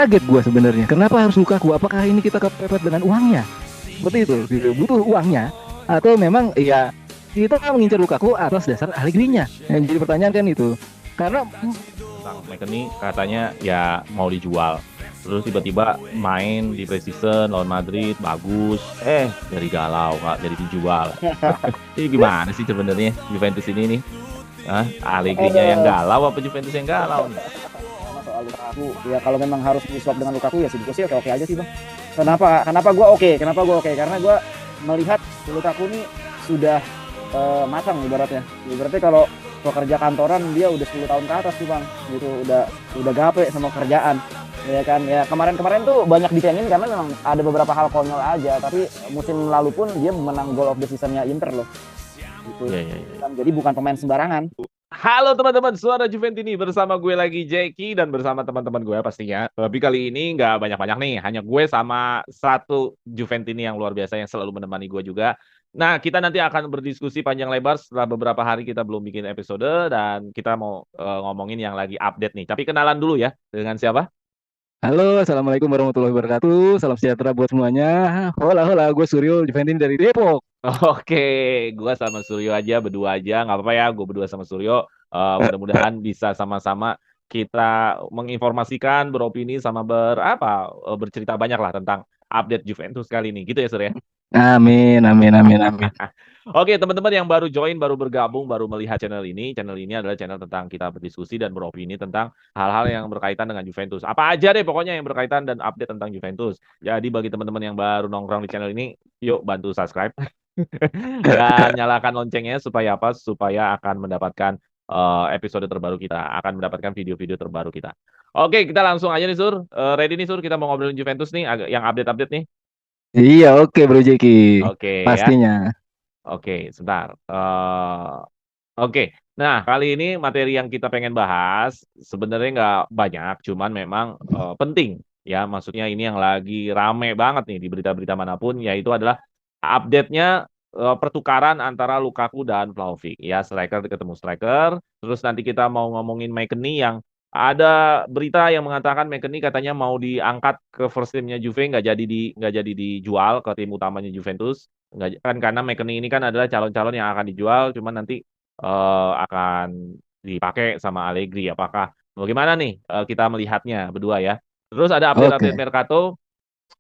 kaget gue sebenarnya. Kenapa harus Lukaku? Apakah ini kita kepepet dengan uangnya? Seperti itu, gitu. Butuh uangnya atau memang ya kita mengincar Lukaku atas dasar Allegri-nya. Yang jadi pertanyaan kan itu. Karena Tentang McKennie katanya ya mau dijual. Terus tiba-tiba main di preseason lawan Madrid bagus. Dari galau nggak jadi dijual. Ini gimana sih sebenarnya Juventus ini nih? Hah? Allegri-nya yang galau apa Juventus yang galau nih? Sama soal Lukaku, ya kalau memang harus di swap dengan Lukaku ya sih gue sih oke aja sih bang. Kenapa gue oke? Kenapa gue oke? Karena gue melihat Lukaku ini sudah matang ibaratnya. Ibaratnya kalau pekerja kantoran dia udah 10 tahun ke atas sih bang, gitu udah gape sama kerjaan. Ya kan, ya kemarin tuh banyak dicengin karena memang ada beberapa hal konyol aja, tapi musim lalu pun dia menang goal of the season-nya Inter loh. Gitu. Iya. Jadi bukan pemain sembarangan. Halo teman-teman, suara Juventini bersama gue lagi Jeki dan bersama teman-teman gue pastinya. Tapi kali ini nggak banyak-banyak nih, hanya gue sama satu Juventini yang luar biasa yang selalu menemani gue juga. Nah, kita nanti akan berdiskusi panjang lebar setelah beberapa hari kita belum bikin episode dan kita mau ngomongin yang lagi update nih. Tapi kenalan dulu ya, dengan siapa? halo, assalamualaikum warahmatullahi wabarakatuh. Salam sejahtera buat semuanya. Hola, hola, gue Suryo Juventin dari Depok. Oke, gue sama Suryo aja, berdua aja, nggak apa-apa ya, gue berdua sama Suryo. Mudah-mudahan bisa sama-sama kita menginformasikan, beropini, sama bercerita banyak lah tentang update Juventus kali ini, gitu ya Suryo. Amin, amin, amin, amin. Oke, teman-teman yang baru join, baru bergabung, baru melihat channel ini. Channel ini adalah channel tentang kita berdiskusi dan beropini tentang hal-hal yang berkaitan dengan Juventus. Apa aja deh pokoknya yang berkaitan dan update tentang Juventus. Jadi bagi teman-teman yang baru nongkrong di channel ini, yuk bantu subscribe dan nyalakan loncengnya supaya apa? Supaya akan mendapatkan episode terbaru kita, akan mendapatkan video-video terbaru kita. Oke, kita langsung aja nih Sur. Ready nih Sur, kita mau ngobrolin Juventus nih, yang update-update nih. Iya, oke Bro Jeki. Oke ya. Pastinya. Oke, sebentar. Oke, nah kali ini materi yang kita pengen bahas sebenarnya nggak banyak, cuman memang penting ya. Maksudnya ini yang lagi rame banget nih di berita-berita manapun, yaitu adalah update-nya pertukaran antara Lukaku dan Vlahovic. Ya, striker ketemu striker. Terus nanti kita mau ngomongin McKennie yang ada berita yang mengatakan McKennie katanya mau diangkat ke first team-nya Juve, nggak jadi dijual ke tim utamanya Juventus. Nggak, kan karena McKennie ini kan adalah calon-calon yang akan dijual, cuman nanti akan dipakai sama Allegri. Apakah bagaimana nih kita melihatnya berdua ya. Terus ada update-update Oke. Mercato.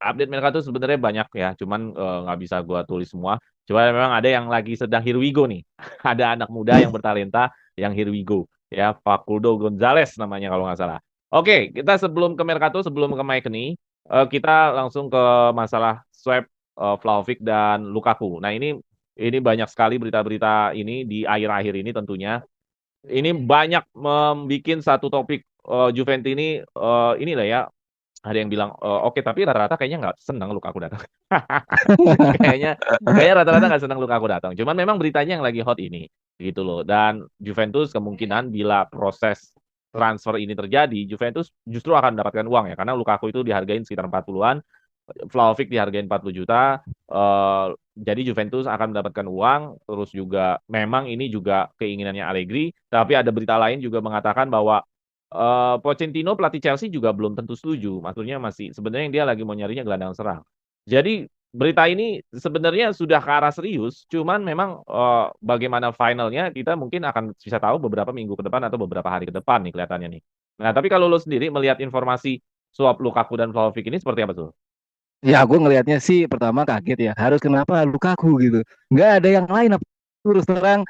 Update Mercato sebenarnya banyak ya, cuman nggak bisa gua tulis semua. Cuma memang ada yang lagi sedang here we go nih. Ada anak muda yang bertalenta yang here we go. Ya, Facundo Gonzalez namanya kalau nggak salah. Oke, kita sebelum ke Mercato, sebelum ke McKennie, kita langsung ke masalah swap Vlahovic dan Lukaku. Nah, ini banyak sekali berita-berita ini di akhir-akhir ini tentunya. Ini banyak membuat satu topik Juventus inilah ya. Ada yang bilang oke, tapi rata-rata kayaknya nggak senang Lukaku datang. Kayaknya rata-rata nggak senang Lukaku datang. Cuman memang beritanya yang lagi hot ini gitu loh. Dan Juventus kemungkinan bila proses transfer ini terjadi, Juventus justru akan mendapatkan uang ya, karena Lukaku itu dihargain sekitar 40-an, Vlahovic dihargain 40 juta. Jadi Juventus akan mendapatkan uang. Terus juga memang ini juga keinginannya Allegri. Tapi ada berita lain juga mengatakan bahwa Pochettino pelatih Chelsea juga belum tentu setuju. Maksudnya masih sebenarnya yang dia lagi mau nyarinya gelandang serang. Jadi berita ini sebenarnya sudah ke arah serius. Cuman memang bagaimana finalnya kita mungkin akan bisa tahu beberapa minggu ke depan atau beberapa hari ke depan nih kelihatannya nih. Nah, tapi kalau lo sendiri melihat informasi swap Lukaku dan Vlahovic ini seperti apa tuh? Ya, gue ngelihatnya sih pertama kaget ya. Harus kenapa Lukaku gitu? Nggak ada yang lain. Terus terang,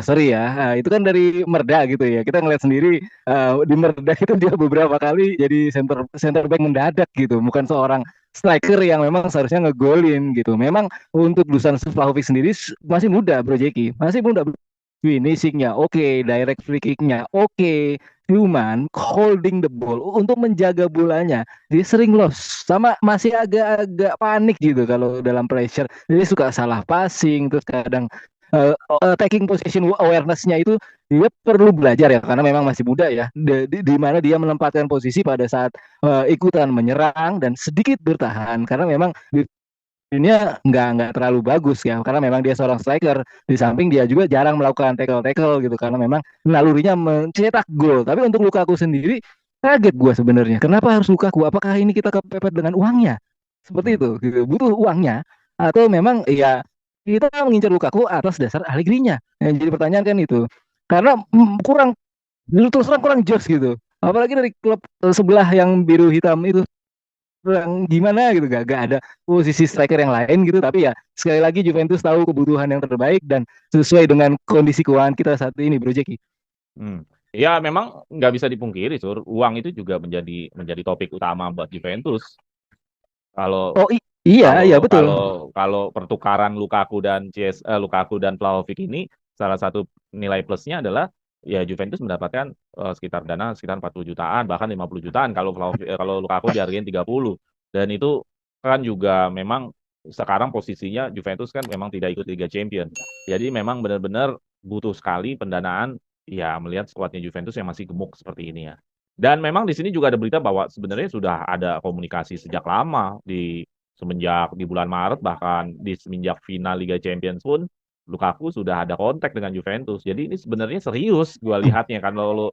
sorry ya, itu kan dari Merda gitu ya. Kita ngeliat sendiri di Merda itu dia beberapa kali jadi center center back mendadak gitu. Bukan seorang striker yang memang seharusnya ngegolin gitu. Memang untuk Dusan Vlahovic sendiri masih muda, Bro Jeki. Masih muda. Finishingnya oke, direct free kicknya oke, cuman holding the ball untuk menjaga bolanya dia sering lost, sama masih agak-agak panik gitu kalau dalam pressure. Dia suka salah passing, terus kadang taking position awareness-nya itu dia perlu belajar ya, karena memang masih muda ya, di mana dia menempatkan posisi pada saat ikutan menyerang dan sedikit bertahan, karena memang ini nggak terlalu bagus ya, karena memang dia seorang striker. Di samping dia juga jarang melakukan tackle tackle gitu, karena memang nalurinya mencetak gol. Tapi untuk Lukaku sendiri Kaget gua sebenarnya. Kenapa harus Lukaku? Apakah ini kita kepepet dengan uangnya? Seperti Hmm. itu, gitu. Butuh uangnya atau memang ya kita mengincar Lukaku atas dasar Allegri-nya. Yang jadi pertanyaan kan itu. Karena kurang terus terang kurang jos gitu. Apalagi dari klub sebelah yang biru hitam itu kurang gimana gitu, gak ada posisi striker yang lain gitu, tapi ya sekali lagi Juventus tahu kebutuhan yang terbaik dan sesuai dengan kondisi keuangan kita saat ini Bro Jeki. Ya memang nggak bisa dipungkiri, Sur. Uang itu juga menjadi topik utama buat Juventus. Kalau Oh iya iya kalau betul. kalau kalau pertukaran Lukaku dan Vlahovic ini salah satu nilai plusnya adalah ya Juventus mendapatkan sekitar dana sekitar 40 jutaan bahkan 50 jutaan kalau Lukaku dihargain 30 dan itu kan juga memang sekarang posisinya Juventus kan memang tidak ikut Liga Champions. Jadi memang benar-benar butuh sekali pendanaan ya melihat skuadnya Juventus yang masih gemuk seperti ini ya. Dan memang di sini juga ada berita bahwa sebenarnya sudah ada komunikasi sejak lama semenjak di bulan Maret bahkan di semenjak final Liga Champions pun Lukaku sudah ada kontak dengan Juventus. Jadi ini sebenarnya serius gue lihatnya kan lo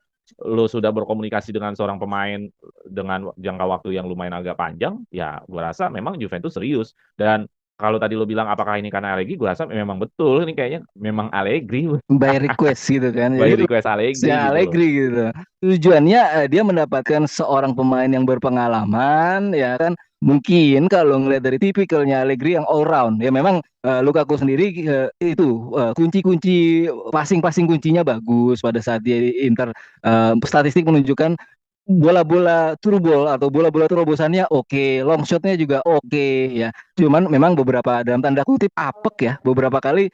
sudah berkomunikasi dengan seorang pemain dengan jangka waktu yang lumayan agak panjang, ya gue rasa memang Juventus serius. Dan kalau tadi lo bilang apakah ini karena Allegri, gue rasa memang betul ini kayaknya memang Allegri By request gitu kan. by Jadi request Allegri ya gitu loh. Allegri gitu. Tujuannya dia mendapatkan seorang pemain yang berpengalaman ya kan. Mungkin kalau ngelihat dari tipikalnya Allegri yang all round ya memang Lukaku sendiri itu kunci-kunci passing-passing kuncinya bagus pada saat dia di Inter, statistik menunjukkan bola-bola turbol atau bola-bola terobosannya oke, long shotnya juga oke ya. Cuman memang beberapa dalam tanda kutip apek ya, beberapa kali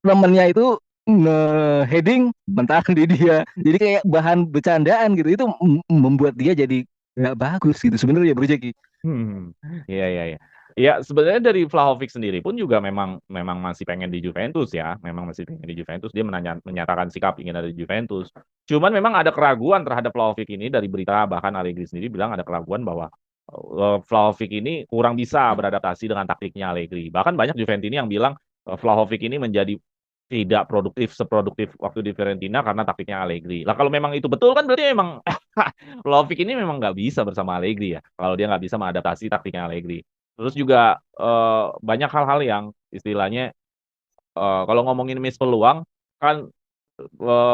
temennya itu nge-heading mental di dia. Jadi kayak bahan bercandaan gitu. Itu membuat dia jadi nggak bagus gitu sebenarnya Bro Jeki. Hmm, iya iya iya. Ya sebenarnya dari Vlahovic sendiri pun juga memang memang masih pengen di Juventus ya, memang masih pengen di Juventus. Dia menyatakan sikap ingin ada di Juventus. Cuman memang ada keraguan terhadap Vlahovic ini dari berita bahkan Allegri sendiri bilang ada keraguan bahwa Vlahovic ini kurang bisa beradaptasi dengan taktiknya Allegri. Bahkan banyak Juventini yang bilang Vlahovic ini menjadi tidak seproduktif waktu di Fiorentina karena taktiknya Allegri. Lah kalau memang itu betul kan berarti memang Vlahovic ini memang nggak bisa bersama Allegri ya. Kalau dia nggak bisa mengadaptasi taktiknya Allegri. Terus juga banyak hal-hal yang istilahnya kalau ngomongin miss peluang kan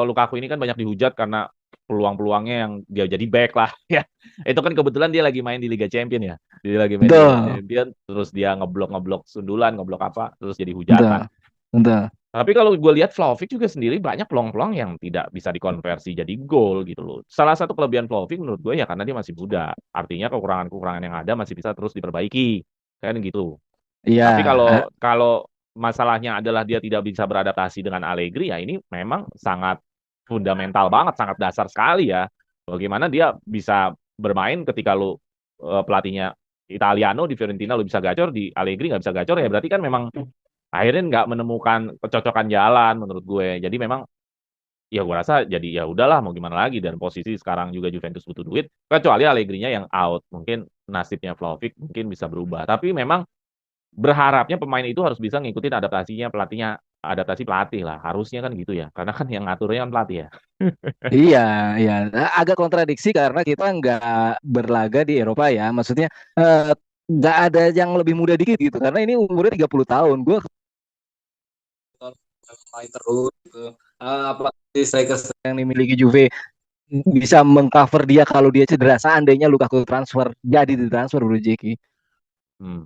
Lukaku ini kan banyak dihujat karena peluang-peluangnya yang dia jadi back lah ya. Itu kan kebetulan dia lagi main di Liga Champion ya. Dia lagi main di Liga Betul, Champion terus dia ngeblok sundulan, ngeblok apa, terus jadi betul, hujatan. betul. Tapi kalau gue lihat Vlahovic juga sendiri banyak peluang-peluang yang tidak bisa dikonversi jadi gol gitu loh. Salah satu kelebihan Vlahovic menurut gue ya karena dia masih muda. Artinya kekurangan-kekurangan yang ada masih bisa terus diperbaiki. Kan gitu. Iya, Tapi eh, kalau kalau masalahnya adalah dia tidak bisa beradaptasi dengan Allegri ya ini memang sangat fundamental banget, sangat dasar sekali ya. Bagaimana dia bisa bermain ketika lu pelatihnya Italiano di Fiorentina lu bisa gacor, di Allegri nggak bisa gacor ya berarti kan memang akhirnya nggak menemukan kecocokan jalan menurut gue. Jadi memang ya gue rasa jadi ya udahlah mau gimana lagi dan posisi sekarang juga Juventus butuh duit kecuali Allegri-nya yang out. Mungkin nasibnya Vlahovic mungkin bisa berubah. Tapi memang berharapnya pemain itu harus bisa ngikutin adaptasi pelatih lah. Harusnya kan gitu ya. Karena kan yang ngaturnya kan pelatih ya. iya, iya. Agak kontradiksi karena kita nggak berlaga di Eropa ya. Maksudnya nggak ada yang lebih muda dikit gitu. Karena ini umurnya 30 tahun. Gue main terus gitu. Apalagi striker yang dimiliki Juve bisa mengcover dia kalau dia cedera seandainya Lukaku transfer jadi ditransfer Bro Jeki. Hmm.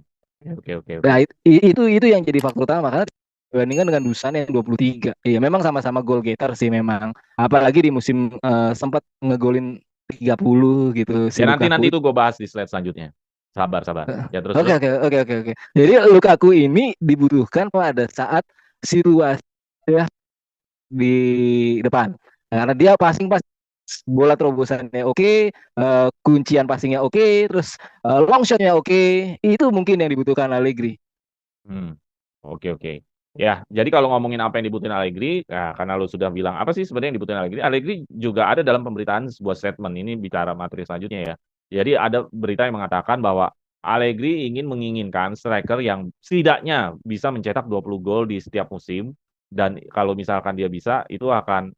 Oke oke oke. Nah, itu yang jadi faktor utama karena dibandingkan dengan Dusan yang 23. Iya, memang sama-sama goal getter sih memang. Apalagi di musim sempat ngegolin 30 gitu si Ya nanti Lukaku. nanti itu gue bahas di slide selanjutnya. Sabar sabar. Ya terus Oke terus. oke oke oke oke. Jadi Lukaku ini dibutuhkan pada saat situasi ya di depan. Karena dia passing pas bola terobosannya oke, kuncian passingnya oke, terus long shotnya oke, itu mungkin yang dibutuhkan Allegri. Hmm. Oke oke. Ya, jadi kalau ngomongin apa yang dibutuhin Allegri, ya, karena lu sudah bilang apa sih sebenarnya yang dibutuhin Allegri, Allegri juga ada dalam pemberitaan sebuah statement ini bicara materi selanjutnya ya. Jadi ada berita yang mengatakan bahwa Allegri menginginkan striker yang setidaknya bisa mencetak 20 gol di setiap musim dan kalau misalkan dia bisa itu akan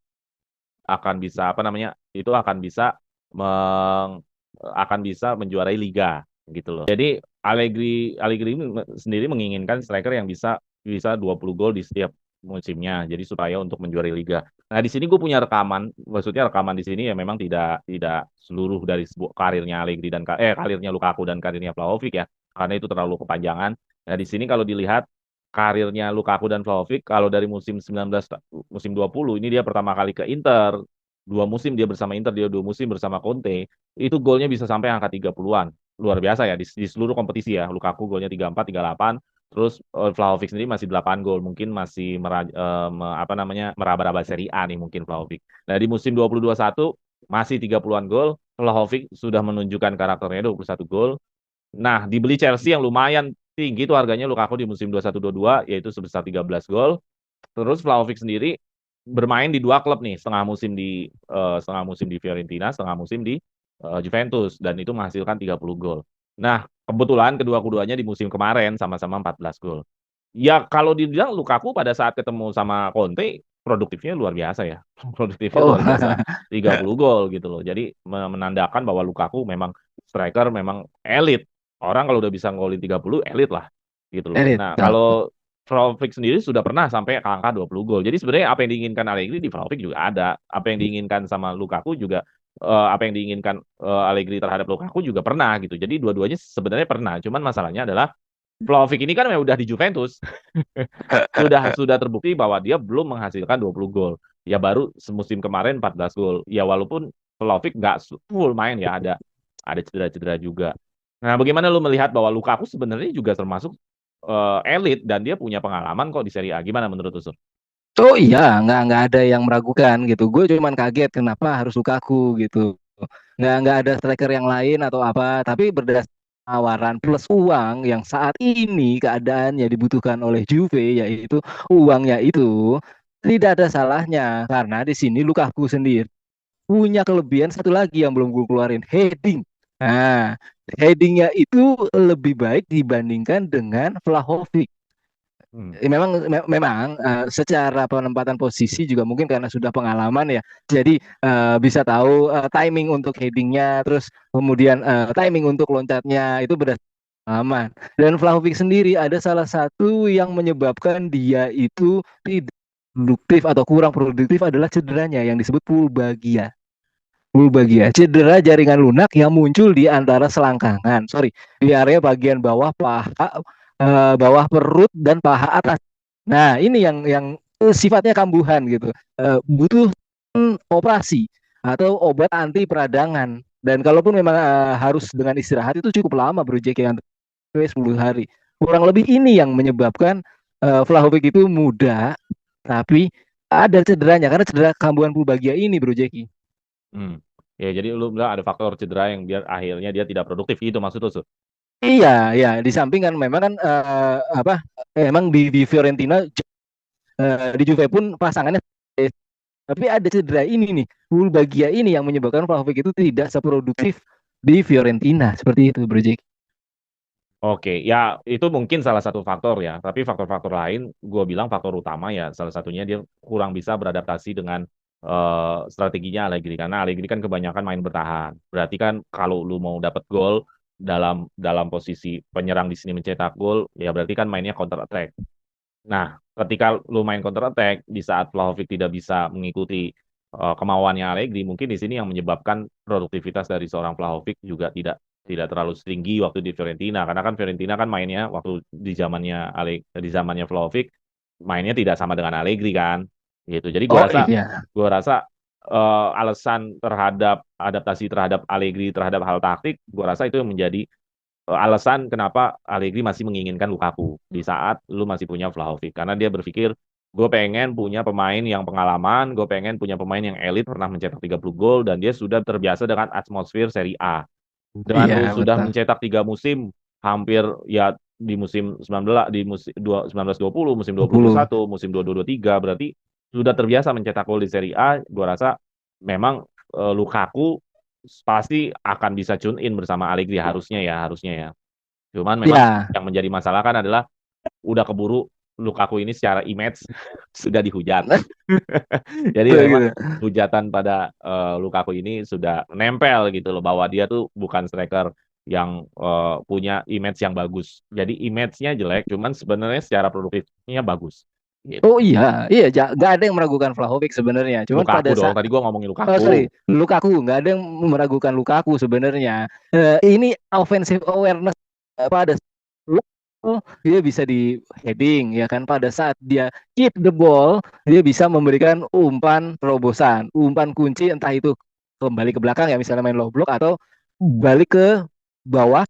bisa apa namanya? Itu akan bisa akan bisa menjuarai liga gitu loh. Jadi Allegri sendiri menginginkan striker yang bisa 20 gol di setiap musimnya. Jadi supaya untuk menjuarai liga. Nah, di sini gue punya rekaman, maksudnya rekaman di sini ya memang tidak seluruh dari sebuah karirnya Allegri dan karirnya Lukaku dan karirnya Vlahovic ya, karena itu terlalu kepanjangan. Nah, di sini kalau dilihat karirnya Lukaku dan Vlahovic kalau dari musim 20 ini dia pertama kali ke Inter, 2 musim dia bersama Inter, dia 2 musim bersama Conte, itu golnya bisa sampai angka 30-an. Luar biasa ya di seluruh kompetisi ya. Lukaku golnya 34, 38. Terus Vlahovic sendiri masih 8 gol, mungkin masih meraba-raba Serie A nih mungkin Vlahovic. Nah, di musim 2021 masih 30-an gol, Vlahovic sudah menunjukkan karakternya 21 gol. Nah, dibeli Chelsea yang lumayan tinggi tuh harganya Lukaku di musim 21-22 yaitu sebesar 13 gol. Terus Vlahovic sendiri bermain di 2 klub nih, setengah musim di Fiorentina, setengah musim di Juventus dan itu menghasilkan 30 gol. Nah, kebetulan kedua-keduanya di musim kemarin sama-sama 14 gol. Ya kalau dibilang Lukaku pada saat ketemu sama Conte produktifnya luar biasa ya. Produktifnya Oh, luar biasa. 30 gol gitu loh. Jadi menandakan bahwa Lukaku memang striker memang elit. Orang kalau udah bisa ngolin 30 elit lah gitu loh. elit. Nah, kalau Vlahovic sendiri sudah pernah sampai ke angka 20 gol. Jadi sebenarnya apa yang diinginkan Allegri di Vlahovic juga ada. Apa yang diinginkan sama Lukaku juga apa yang diinginkan Allegri terhadap Lukaku juga pernah gitu. Jadi dua-duanya sebenarnya pernah. Cuman masalahnya adalah Vlahovic ini kan memang udah di Juventus. Sudah terbukti bahwa dia belum menghasilkan 20 gol. Ya baru semusim kemarin 14 gol. Ya walaupun Vlahovic nggak full main ya, ada cedera-cedera juga. Nah, bagaimana lu melihat bahwa Lukaku sebenarnya juga termasuk elit dan dia punya pengalaman kok di Serie A. Gimana menurut Usul? Oh iya, nggak ada yang meragukan gitu. Gue cuman kaget kenapa harus Lukaku gitu. Nggak ada striker yang lain atau apa. Tapi berdasarkan tawaran plus uang yang saat ini keadaannya dibutuhkan oleh Juve, yaitu uangnya itu tidak ada salahnya karena di sini Lukaku sendiri punya kelebihan satu lagi yang belum gue keluarin, heading. Nah, headingnya itu lebih baik dibandingkan dengan Vlahovic. Hmm. Memang secara penempatan posisi juga mungkin karena sudah pengalaman ya, jadi bisa tahu timing untuk headingnya, terus kemudian timing untuk loncatnya itu berdasarkan pengalaman. Dan Vlahovic sendiri ada salah satu yang menyebabkan dia itu tidak produktif atau kurang produktif adalah cederanya yang disebut pulbagia. Pulbagia, cedera jaringan lunak yang muncul di antara selangkangan, sorry, di area bagian bawah paha, bawah perut dan paha atas. Nah, ini yang sifatnya kambuhan gitu. Butuh operasi atau obat anti peradangan. Dan kalaupun memang harus dengan istirahat itu cukup lama Bro Jack yang 10 hari. Kurang lebih ini yang menyebabkan Vlahovic itu muda tapi ada cederanya karena cedera kambuhan pulbagia ini Bro Jackie. Ya, jadi lu bilang ada faktor cedera yang biar akhirnya dia tidak produktif itu maksud lu, Sul? Iya, ya. Di samping kan memang kan apa? Emang di Fiorentina, di Juve pun pasangannya, tapi ada cedera ini nih, Bagia ini yang menyebabkan Vlahovic itu tidak seproduktif di Fiorentina seperti itu, Bro Jack. Oke, ya itu mungkin salah satu faktor ya. Tapi faktor-faktor lain, gue bilang faktor utama ya. Salah satunya dia kurang bisa beradaptasi dengan strateginya Allegri. Karena Allegri kan kebanyakan main bertahan. Berarti kan kalau lu mau dapat gol dalam posisi penyerang di sini mencetak gol, ya berarti kan mainnya counter attack. Nah, ketika lu main counter attack di saat Vlahovic tidak bisa mengikuti kemauannya Allegri, mungkin di sini yang menyebabkan produktivitas dari seorang Vlahovic juga tidak terlalu tinggi waktu di Fiorentina karena kan Fiorentina kan mainnya waktu di zamannya Vlahovic mainnya tidak sama dengan Allegri kan gitu. Jadi Oh iya. gua rasa alasan terhadap adaptasi terhadap Allegri terhadap hal taktik gua rasa itu yang menjadi alasan kenapa Allegri masih menginginkan Lukaku di saat lu masih punya Vlahovic karena dia berpikir gue pengen punya pemain yang pengalaman, gue pengen punya pemain yang elit pernah mencetak 30 gol dan dia sudah terbiasa dengan atmosfer Serie A. Dengan Iya, lu sudah betul. mencetak 3 musim hampir ya di musim 19 di musim 1920, musim 20. 2021, musim 2223 berarti sudah terbiasa mencetak gol di Serie A, gua rasa memang Lukaku pasti akan bisa tune in bersama Allegri harusnya ya. Cuman memang Ya, yang menjadi masalah kan adalah udah keburu Lukaku ini secara image sudah dihujat. Jadi Betul memang gitu. hujatan pada Lukaku ini sudah nempel gitu loh bahwa dia tuh bukan striker yang punya image yang bagus. Jadi image-nya jelek, cuman sebenarnya secara produktifnya bagus. Gitu. Oh iya, iya, nggak ada yang meragukan Vlahovic sebenarnya. Cuman Lukaku pada dong, saat, tadi gua ngomongin oh sorry, Lukaku. Lukaku, nggak ada yang meragukan Lukaku sebenarnya. Ini offensive awareness pada saat dia bisa di heading ya kan. Pada saat dia keep the ball, dia bisa memberikan umpan terobosan, umpan kunci entah itu kembali ke belakang ya misalnya main low block atau balik ke bawah.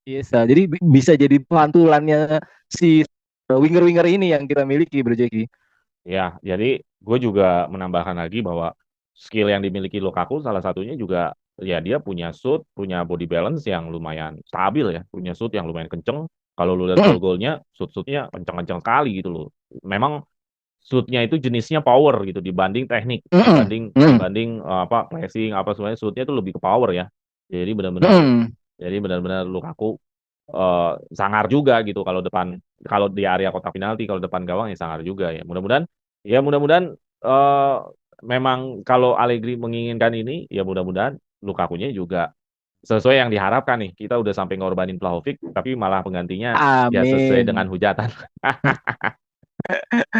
Bisa, jadi bisa jadi pantulannya si winger-winger ini yang kita miliki, Bro Jeki. Ya, jadi gue juga menambahkan lagi bahwa skill yang dimiliki Lukaku salah satunya juga ya dia punya shoot, punya body balance yang lumayan stabil ya, punya shoot yang lumayan kenceng. Kalau lu lihat Mm, gol-golnya, shoot-shootnya kenceng-kenceng sekali gitu loh. Memang shootnya itu jenisnya power gitu dibanding teknik, mm, dibanding mm, dibanding apa pressing apa semuanya shootnya itu lebih ke power ya. Jadi benar-benar mm. jadi benar-benar Lukaku sangar juga gitu kalau di area kotak penalti kalau depan gawang ya sangar juga ya mudah-mudahan eh, memang kalau Allegri menginginkan ini ya mudah-mudahan Lukakunya juga sesuai yang diharapkan nih kita udah sampai ngorbanin Vlahovic tapi malah penggantinya ya sesuai dengan Amin. hujatan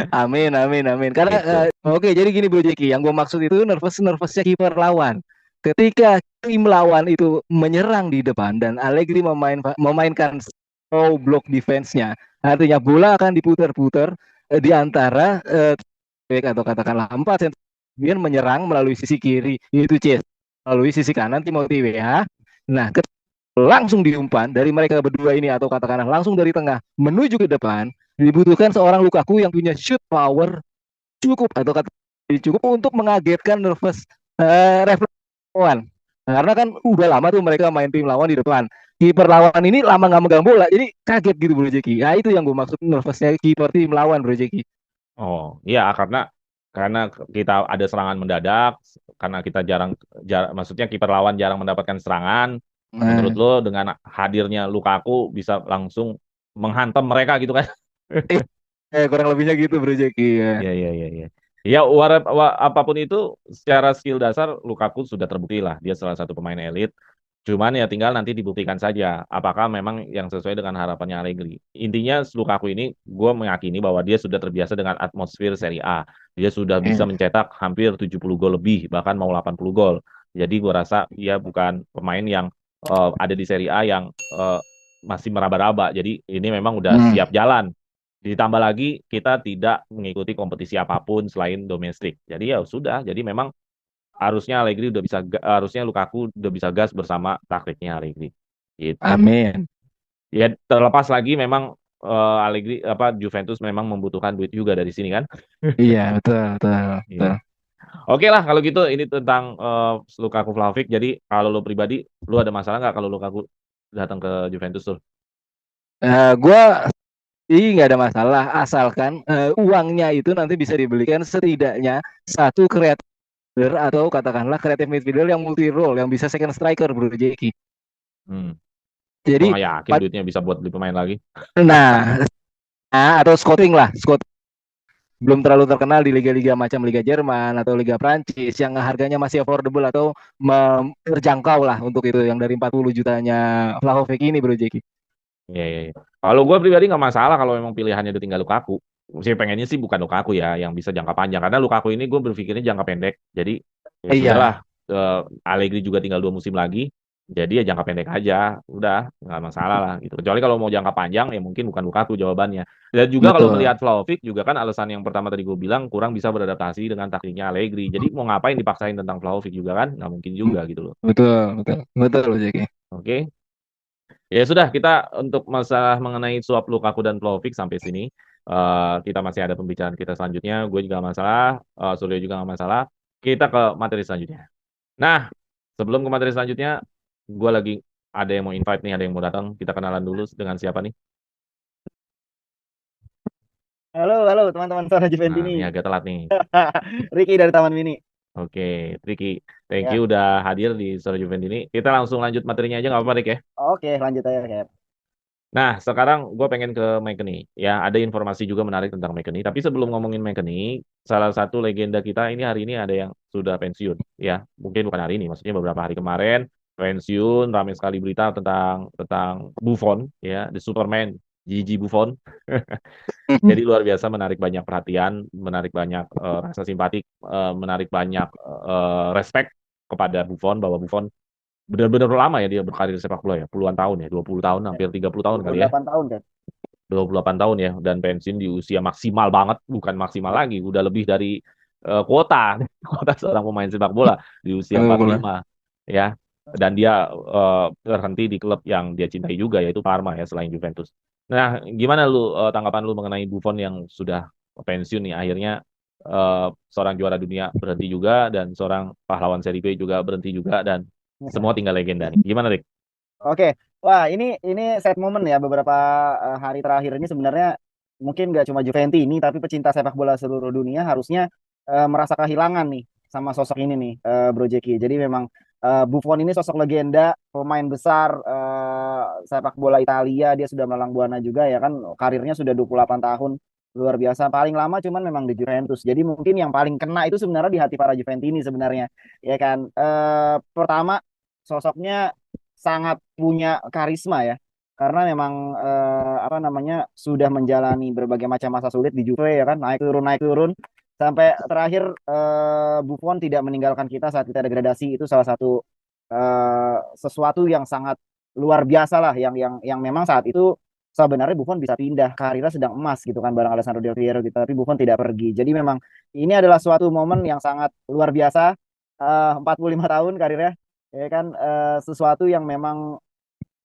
Amin, amin, amin. Karena gitu. oke, jadi gini Bro Jeki, yang gue maksud itu nervous-nervousnya kiper lawan. Ketika tim lawan itu menyerang di depan dan Allegri memainkan slow block defense-nya, artinya bola akan diputar-putar di antara back atau katakanlah 4 center kemudian menyerang melalui sisi kiri itu Cis, melalui sisi kanan Timothy WA. Nah, langsung diumpan dari mereka berdua ini atau katakanlah langsung dari tengah menuju ke depan dibutuhkan seorang Lukaku yang punya shoot power cukup atau kata cukup untuk mengagetkan nervous refleks lawan. Nah, karena kan udah lama tuh mereka main tim lawan di depan. Kiper lawan ini lama nggak megang bola, jadi kaget gitu Bro Jeki. Nah itu yang gue maksud nervousnya kiper tim lawan Bro Jeki. Oh iya karena kita ada serangan mendadak karena kita maksudnya kiper lawan jarang mendapatkan serangan. Menurut Nah, lo dengan hadirnya Lukaku bisa langsung menghantam mereka gitu kan? eh, kurang lebihnya gitu Bro Jeki. Ya. Iya iya iya iya. Ya apapun itu secara skill dasar Lukaku sudah terbukti lah dia salah satu pemain elit. Cuman ya tinggal nanti dibuktikan saja apakah memang yang sesuai dengan harapannya Allegri. Intinya Lukaku ini gue meyakini bahwa dia sudah terbiasa dengan atmosfer Serie A. Dia sudah bisa Eh, mencetak hampir 70 gol lebih bahkan mau 80 gol. Jadi gue rasa dia bukan pemain yang ada di Serie A yang masih meraba-raba. Jadi ini memang udah hmm. siap jalan. Ditambah lagi kita tidak mengikuti kompetisi apapun selain domestik. Jadi ya sudah, jadi memang harusnya Lukaku udah bisa gas bersama taktiknya Allegri. Gitu. Amin. Ya terlepas lagi memang Allegri apa Juventus memang membutuhkan duit juga dari sini kan. Iya betul betul Iya. betul. Oke lah kalau gitu ini tentang Lukaku Vlahovic. Jadi kalau lo pribadi, lo ada masalah nggak kalau Lukaku datang ke Juventus tuh? Gue nggak ada masalah asalkan uangnya itu nanti bisa dibelikan setidaknya satu kreatif atau katakanlah kreatif midfielder yang multi role yang bisa second striker Bro Jeki. Hmm. Gua Jadi nggak yakin duitnya bisa buat beli pemain lagi. nah, atau scouting lah, belum terlalu terkenal di liga-liga macam Liga Jerman atau Liga Prancis yang harganya masih affordable atau terjangkau lah untuk itu yang dari 40 jutanya Vlahovic ini Bro Jeki. Iya, iya, iya. Kalau gue pribadi nggak masalah kalau memang pilihannya udah tinggal Lukaku. Saya pengennya sih bukan Lukaku ya, yang bisa jangka panjang. Karena Lukaku ini gue berpikirnya jangka pendek. Jadi ya sudahlah, Iya, Allegri juga tinggal 2 musim lagi. Jadi ya jangka pendek aja, udah nggak masalah lah gitu. Kecuali kalau mau jangka panjang ya mungkin bukan Lukaku jawabannya. Dan juga kalau betul. melihat Vlahovic juga kan alasan yang pertama tadi gue bilang kurang bisa beradaptasi dengan taktiknya Allegri. Jadi mau ngapain dipaksain tentang Vlahovic juga kan nggak mungkin juga gitu loh. Betul, betul. Betul Bro Jeki. Oke. Ya sudah, kita untuk masalah mengenai suap Lukaku dan Vlahovic sampai sini. Kita masih ada pembicaraan kita selanjutnya. Gue juga nggak masalah, Suryo juga nggak masalah. Kita ke materi selanjutnya. Nah, sebelum ke materi selanjutnya, gue lagi ada yang mau invite nih, ada yang mau datang. Kita kenalan dulu dengan siapa nih? Halo, halo teman-teman Sora Nah, Juventini. ini agak telat nih. Ricky dari Taman Mini. Oke, Ricky. Thank you Ya, udah hadir di Sore Juventus ini. Kita langsung lanjut materinya aja nggak apa-apa, Rick ya? oke lanjut aja, Cap. Nah, sekarang gue pengen ke McKennie. Ya, ada informasi juga menarik tentang McKennie. Tapi sebelum ngomongin McKennie, salah satu legenda kita ini hari ini ada yang sudah pensiun. Ya, mungkin bukan hari ini, maksudnya beberapa hari kemarin pensiun. Ramai sekali berita tentang Buffon, ya, The Superman, Gigi Buffon. Jadi luar biasa menarik banyak perhatian, menarik banyak rasa simpatik, menarik banyak respect kepada Buffon, bahwa Buffon benar-benar lama ya dia berkarir sepak bola ya, puluhan tahun ya, 20 tahun, hampir 30 tahun kali ya. 28 tahun kan. 28 tahun ya, dan pensiun di usia maksimal banget, bukan maksimal lagi, udah lebih dari kuota kuota seorang pemain sepak bola di usia 45 ya. Dan dia berhenti di klub yang dia cintai juga, yaitu Parma ya, selain Juventus. Nah, gimana lu tanggapan lu mengenai Buffon yang sudah pensiun nih, akhirnya seorang juara dunia berhenti juga, dan seorang pahlawan Serie B juga berhenti juga, dan semua tinggal legenda nih. Gimana, Rick? Oke, wah ini sad moment ya beberapa hari terakhir ini sebenarnya mungkin nggak cuma Juventus ini tapi pecinta sepak bola seluruh dunia harusnya merasa kehilangan nih sama sosok ini nih, Bro Jeki. Jadi memang Buffon ini sosok legenda, pemain besar sepak bola Italia, dia sudah melalang buana juga ya kan, karirnya sudah 28 tahun, luar biasa, paling lama cuman memang di Juventus. Jadi mungkin yang paling kena itu sebenarnya di hati para Juventus ini sebenarnya, ya kan. Pertama, sosoknya sangat punya karisma ya, karena memang apa namanya, sudah menjalani berbagai macam masa sulit di Juve ya kan, naik turun sampai terakhir Buffon tidak meninggalkan kita saat kita degradasi. Itu salah satu sesuatu yang sangat luar biasa lah, yang memang saat itu sebenarnya Buffon bisa pindah, karirnya sedang emas gitu kan bareng Alessandro Del Piero gitu, tapi Buffon tidak pergi. Jadi memang ini adalah suatu momen yang sangat luar biasa, 45 tahun karirnya ya kan, sesuatu yang memang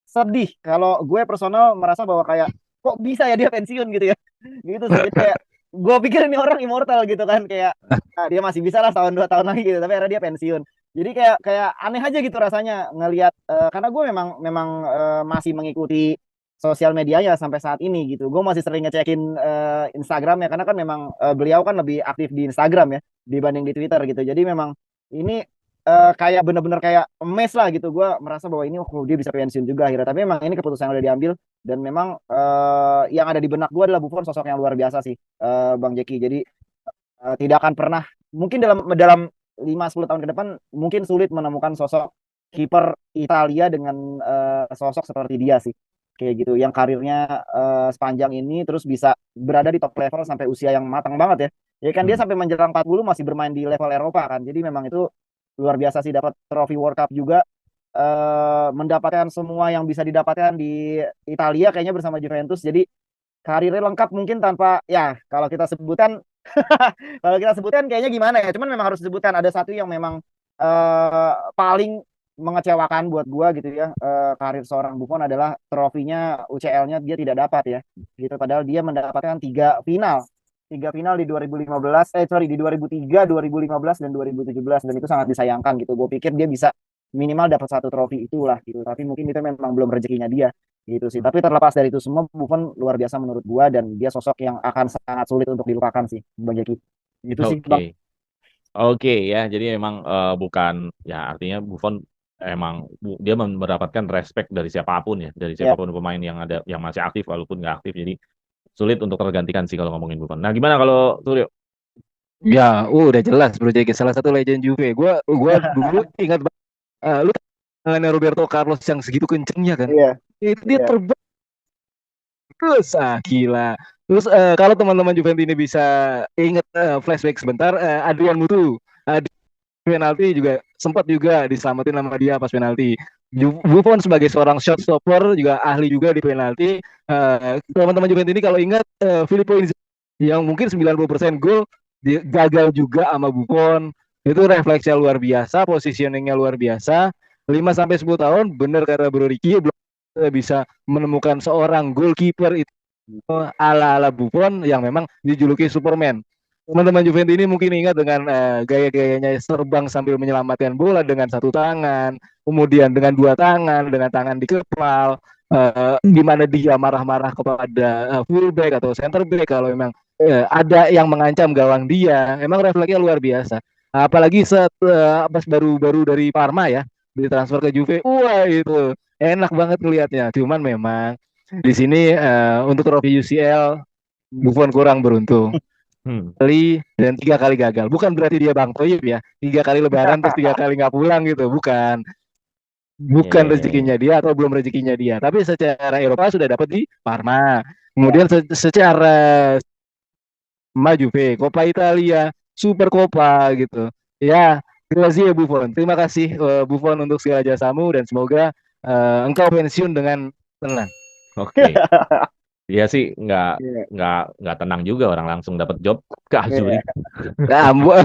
sedih kalau gue personal merasa bahwa kayak kok bisa ya dia pensiun gitu ya. Gitu sih. Jadi kayak gue pikir ini orang immortal gitu kan, kayak dia masih bisa lah tahun 2 tahun lagi gitu, tapi akhirnya dia pensiun. Jadi kayak kayak aneh aja gitu rasanya ngelihat, karena gue memang memang masih mengikuti sosial medianya sampai saat ini gitu. Gue masih sering ngecekin Instagram ya, karena kan memang beliau kan lebih aktif di Instagram ya dibanding di Twitter gitu. Jadi memang ini kayak bener-bener kayak emes lah gitu. Gue merasa bahwa ini dia bisa pensiun juga akhirnya. Tapi memang ini keputusan yang udah diambil, dan memang yang ada di benak gue adalah Buffon sosok yang luar biasa sih, Bang Jeki. Jadi tidak akan pernah, mungkin dalam dalam 5-10 tahun ke depan mungkin sulit menemukan sosok kiper Italia dengan sosok seperti dia sih, kayak gitu, yang karirnya sepanjang ini terus bisa berada di top level sampai usia yang matang banget ya kan. Dia sampai menjelang 40 masih bermain di level Eropa kan. Jadi memang itu luar biasa sih, dapat trofi World Cup juga, mendapatkan semua yang bisa didapatkan di Italia kayaknya bersama Juventus. Jadi karirnya lengkap mungkin tanpa ya, kalau kita sebutkan kalau kita sebutkan kayaknya gimana ya, cuman memang harus disebutkan ada satu yang memang paling mengecewakan buat gua gitu ya, karir seorang Buffon adalah trofinya UCL-nya dia tidak dapat ya gitu, padahal dia mendapatkan 3 final di 2015, di 2003, 2015 dan 2017, dan itu sangat disayangkan gitu. Gue pikir dia bisa minimal dapat 1 trofi itulah gitu, tapi mungkin itu memang belum rezekinya dia gitu sih. Tapi terlepas dari itu semua, Buffon luar biasa menurut gua, dan dia sosok yang akan sangat sulit untuk dilupakan sih, Bang Jeki. Gitu sih, Bang. Oke ya, jadi emang bukan ya, artinya Buffon emang dia mendapatkan respect dari siapapun ya, dari siapapun pemain yang ada, yang masih aktif walaupun nggak aktif. Jadi sulit untuk tergantikan sih kalau ngomongin Buffon. Nah, gimana kalau Suryo? Ya, udah jelas Bro Jeki, salah satu legend Juve. Gua dulu ingat lu dengan Roberto Carlos yang segitu kencengnya kan. Iya. Itu dia terbang terus, gila. Terus kalau teman-teman Juventus ini bisa ingat flashback sebentar, Adrian Mutu penalti juga sempat juga diselamatin sama dia pas penalti. Buffon sebagai seorang shot stopper juga ahli juga di penalti. Teman-teman Juventus ini kalau ingat Filippo Inzaghi yang mungkin 90% gol gagal juga sama Buffon. Itu refleksnya luar biasa, positioningnya luar biasa. 5-10 tahun bener kata Bro Ricky, belum bisa menemukan seorang goalkeeper itu ala-ala Buffon yang memang dijuluki Superman. Teman-teman Juventus ini mungkin ingat dengan gaya-gayanya terbang sambil menyelamatkan bola dengan 1 tangan, kemudian dengan 2 tangan, dengan tangan di kepal, di mana dia marah-marah kepada fullback atau center back kalau memang ada yang mengancam gawang dia. Emang refleksnya luar biasa. Apalagi pas baru-baru dari Parma ya, ditransfer ke Juve, wah itu enak banget ngelihatnya. Cuman memang Di sini untuk trofi UCL Buffon kurang beruntung. Hmm. Kali dan 3 kali gagal. Bukan berarti dia Bang Toyib ya. 3 kali Lebaran terus 3 kali nggak pulang gitu. Bukan. Ya, Bukan ya, ya, ya. rezekinya dia atau belum rezekinya dia. Tapi secara Eropa sudah dapat di Parma. Ya. Kemudian secara maju Coppa Italia, Super Coppa gitu. Ya, grazie Buffon. Terima kasih Buffon untuk segala jasamu dan semoga engkau pensiun dengan tenang. Oke. Dia sih Iya. nggak tenang juga orang langsung dapat job ke Azuri. Iya. Nah,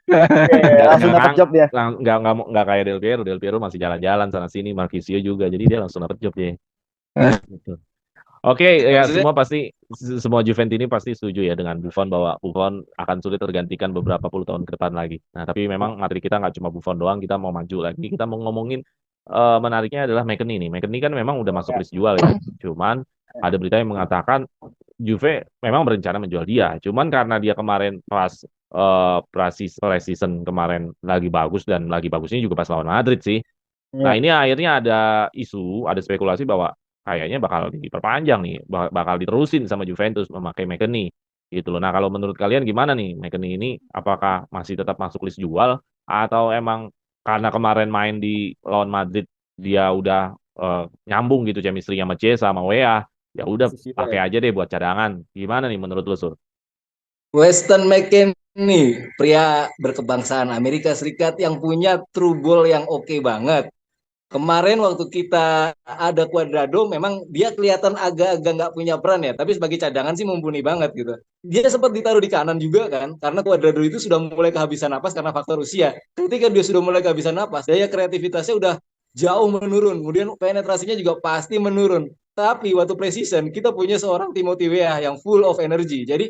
Iya, langsung dapat job dia. Nggak kayak Del Piero. Del Piero masih jalan-jalan sana sini, Marquisio juga. Jadi dia langsung dapat job dia. Gitu. Oke, ya maksudnya semua Juventus ini pasti setuju ya dengan Buffon bahwa Buffon akan sulit tergantikan beberapa puluh tahun ke depan lagi. Nah, tapi memang materi kita nggak cuma Buffon doang, kita mau maju lagi. Kita mau ngomongin menariknya adalah McKennie nih. McKennie kan memang udah masuk Ya. list jual ya. Cuman ada berita yang mengatakan Juve memang berencana menjual dia. Cuman karena dia kemarin pas pre-season kemarin lagi bagus dan lagi bagusnya juga pas lawan Madrid sih. Nah, Iya. ini akhirnya ada isu, ada spekulasi bahwa kayaknya bakal diperpanjang nih, bakal diterusin sama Juventus memakai McKennie gitu loh. Nah, kalau menurut kalian gimana nih McKennie ini apakah masih tetap masuk list jual atau emang karena kemarin main di lawan Madrid dia udah nyambung gitu chemistry sama C sama WA, ya udah Susilo pakai ya. aja deh buat cadangan. Gimana nih menurut lu, Sur? Weston McKennie, pria berkebangsaan Amerika Serikat yang punya true ball yang oke banget. Kemarin waktu kita ada Cuadrado, memang dia kelihatan agak-agak nggak punya peran ya, tapi sebagai cadangan sih mumpuni banget gitu. Dia sempat ditaruh di kanan juga kan, karena Cuadrado itu sudah mulai kehabisan napas karena faktor usia. Ketika dia sudah mulai kehabisan napas, daya kreativitasnya udah jauh menurun, kemudian penetrasinya juga pasti menurun. Tapi waktu preseason kita punya seorang Timothy Weah yang full of energy. Jadi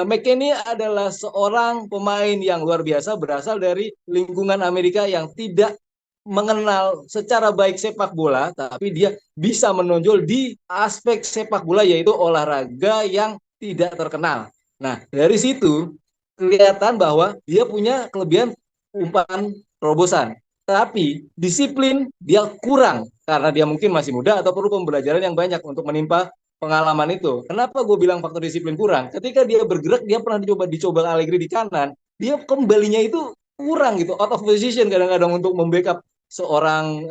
McKennie adalah seorang pemain yang luar biasa berasal dari lingkungan Amerika yang tidak mengenal secara baik sepak bola, tapi dia bisa menonjol di aspek sepak bola yaitu olahraga yang tidak terkenal. Nah, dari situ kelihatan bahwa dia punya kelebihan umpan terobosan. Tapi disiplin dia kurang karena dia mungkin masih muda atau perlu pembelajaran yang banyak untuk menimpa pengalaman itu. Kenapa gue bilang faktor disiplin kurang? Ketika dia bergerak, dia pernah dicoba Allegri di kanan, dia kembalinya itu kurang gitu, out of position kadang-kadang untuk membackup seorang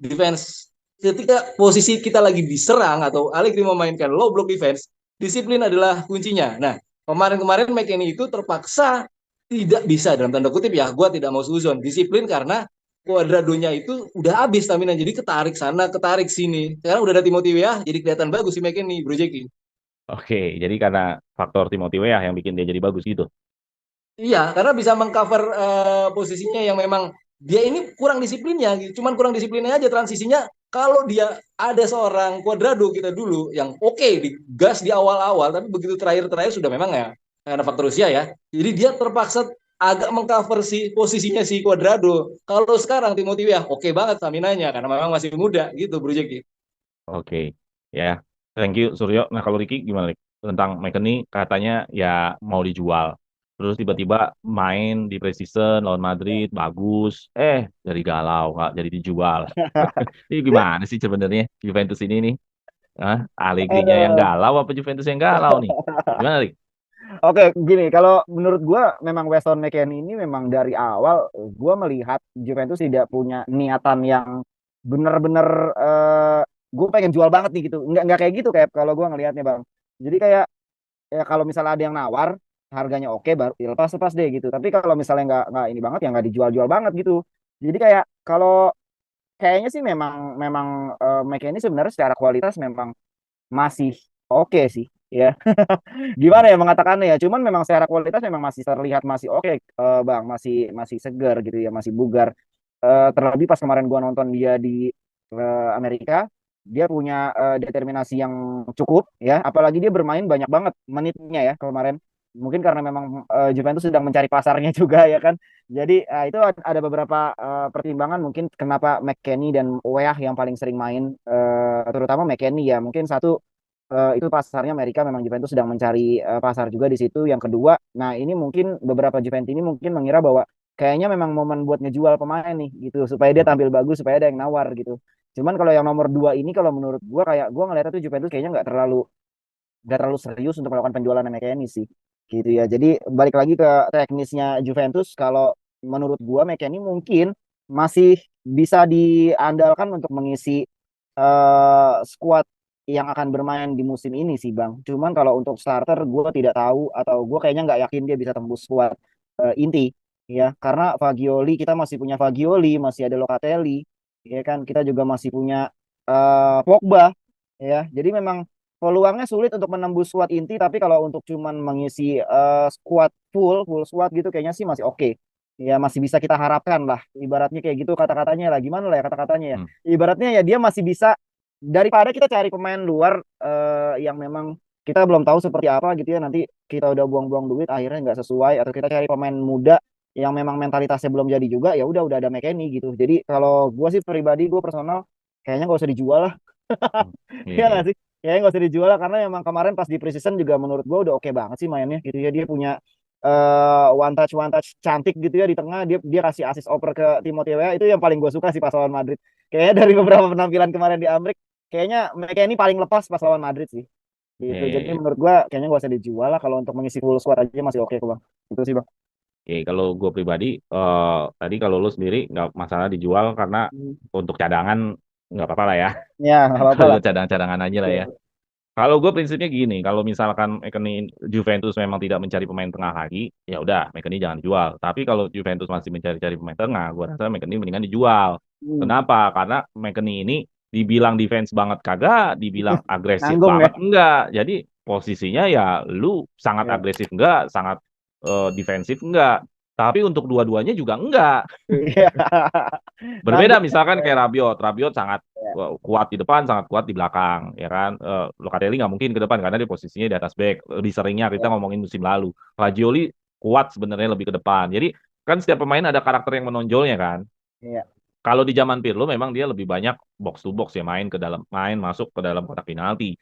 defense. Ketika posisi kita lagi diserang atau Allegri memainkan low block defense, disiplin adalah kuncinya. Nah, kemarin-kemarin McKennie itu terpaksa tidak bisa dalam tanda kutip ya, gue tidak mau suzon disiplin karena Cuadradonya itu udah habis stamina, jadi ketarik sana ketarik sini. Sekarang udah ada Timothy Weah, jadi kelihatan bagus si McKennie, Bro Jeki. Oke, jadi karena faktor Timothy Weah yang bikin dia jadi bagus gitu. Iya, karena bisa mengcover posisinya yang memang dia ini kurang disiplinnya, gitu. Cuman kurang disiplinnya aja transisinya. Kalau dia ada seorang Cuadrado kita dulu yang oke di gas di awal-awal, tapi begitu terakhir-terakhir sudah memang ya karena faktor usia ya. Jadi dia terpaksa agak mengcover si posisinya si Cuadrado. Kalau sekarang Timothy ya oke banget staminanya karena memang masih muda gitu Bro Jeki. Oke, ya. Thank you, Suryo. Nah, kalau Ricky gimana, Rick? Tentang McKennie katanya ya mau dijual. Terus tiba-tiba main di preseason lawan Madrid, bagus. Jadi galau, Kak, jadi dijual. Ini gimana sih sebenarnya Juventus ini nih? Hah? Allegri-nya yang Aduh. galau apa Juventus yang galau nih? Gimana, Rick? Oke, gini, kalau menurut gua memang Weston McKennie ini memang dari awal gua melihat Juventus tidak punya niatan yang benar-benar gue pengen jual banget nih gitu. Nggak kayak gitu kayak kalau gua ngelihatnya, Bang. Jadi kayak ya kalau misalnya ada yang nawar harganya oke baru ya lepas deh gitu. Tapi kalau misalnya nggak ini banget ya nggak dijual-jual banget gitu. Jadi kayak kalau kayaknya sih memang memang McKennie sebenarnya secara kualitas memang masih oke sih ya. Gimana ya mengatakannya ya, cuman memang secara kualitas memang masih terlihat masih oke, Bang, masih masih segar gitu ya, masih bugar. Terlebih pas kemarin gua nonton dia di Amerika, dia punya determinasi yang cukup ya, apalagi dia bermain banyak banget menitnya ya kemarin. Mungkin karena memang Juventus sedang mencari pasarnya juga ya kan. Jadi itu ada beberapa pertimbangan mungkin kenapa McKennie dan Weah yang paling sering main, terutama McKennie ya. Mungkin satu itu pasarnya Amerika, memang Juventus sedang mencari pasar juga di situ. Yang kedua, nah ini mungkin beberapa Juventus ini mungkin mengira bahwa kayaknya memang momen buat ngejual pemain nih gitu supaya dia tampil bagus, supaya ada yang nawar gitu. Cuman kalau yang nomor 2 ini kalau menurut gua kayak gua ngeliatnya tuh Juventus kayaknya nggak terlalu serius untuk melakukan penjualan McKennie sih. Gitu ya. Jadi balik lagi ke teknisnya Juventus kalau menurut gua McKennie mungkin masih bisa diandalkan untuk mengisi squad yang akan bermain di musim ini sih Bang. Cuman kalau untuk starter gue tidak tahu atau gue kayaknya nggak yakin dia bisa tembus squad inti ya karena Fagioli kita masih punya Fagioli, masih ada Locatelli, ya kan kita juga masih punya Pogba ya. Jadi memang peluangnya sulit untuk menembus squad inti tapi kalau untuk cuman mengisi squad full squad gitu kayaknya sih masih oke. Ya masih bisa kita harapkan lah ibaratnya kayak gitu kata-katanya lah gimana lah ya kata-katanya ya ibaratnya ya dia masih bisa daripada kita cari pemain luar yang memang kita belum tahu seperti apa gitu ya nanti kita udah buang-buang duit akhirnya nggak sesuai atau kita cari pemain muda yang memang mentalitasnya belum jadi juga ya udah ada McKennie gitu jadi kalau gue sih pribadi gue personal kayaknya nggak usah dijual lah Iya, ya iya. nggak sih kayaknya nggak usah dijual lah karena memang kemarin pas di preseason juga menurut gue udah oke banget sih mainnya gitu ya dia punya one touch cantik gitu ya di tengah dia dia kasih assist oper ke Timothy Weah itu yang paling gue suka sih pas lawan Madrid kayaknya dari beberapa penampilan kemarin di Amrik kayaknya McKennie paling lepas pas lawan Madrid sih Iya, gitu iya, jadi iya. menurut gua kayaknya gak usah dijual lah kalau untuk mengisi full squad aja masih oke kok bang itu sih bang. Oke, kalau gue pribadi, tadi kalau lu sendiri nggak masalah dijual karena untuk cadangan nggak apa-apa lah ya. Ya nggak apa-apa lah. Kalau cadangan aja lah ya. Kalau gue prinsipnya gini, kalau misalkan McKennie Juventus memang tidak mencari pemain tengah lagi, ya udah McKennie jangan dijual. Tapi kalau Juventus masih mencari-cari pemain tengah, gue rasa McKennie mendingan dijual. Hmm, Kenapa? Karena McKennie ini dibilang defense banget kagak, dibilang agresif nanggung ya. banget enggak. Jadi posisinya ya lu sangat Ya. agresif enggak, sangat defensif enggak. Tapi untuk dua-duanya juga enggak. Iya. Berbeda Nanggung misalkan ya. kayak Rabiot. Rabiot sangat kuat di depan, sangat kuat di belakang, ya kan. Locatelli nggak mungkin ke depan karena dia posisinya di atas back. Lebih seringnya kita ngomongin musim lalu. Fagioli kuat sebenarnya lebih ke depan. Jadi kan setiap pemain ada karakter yang menonjolnya kan. Iya. Kalau di zaman Pirlo memang dia lebih banyak box to box ya main ke dalam main masuk ke dalam kotak penalti.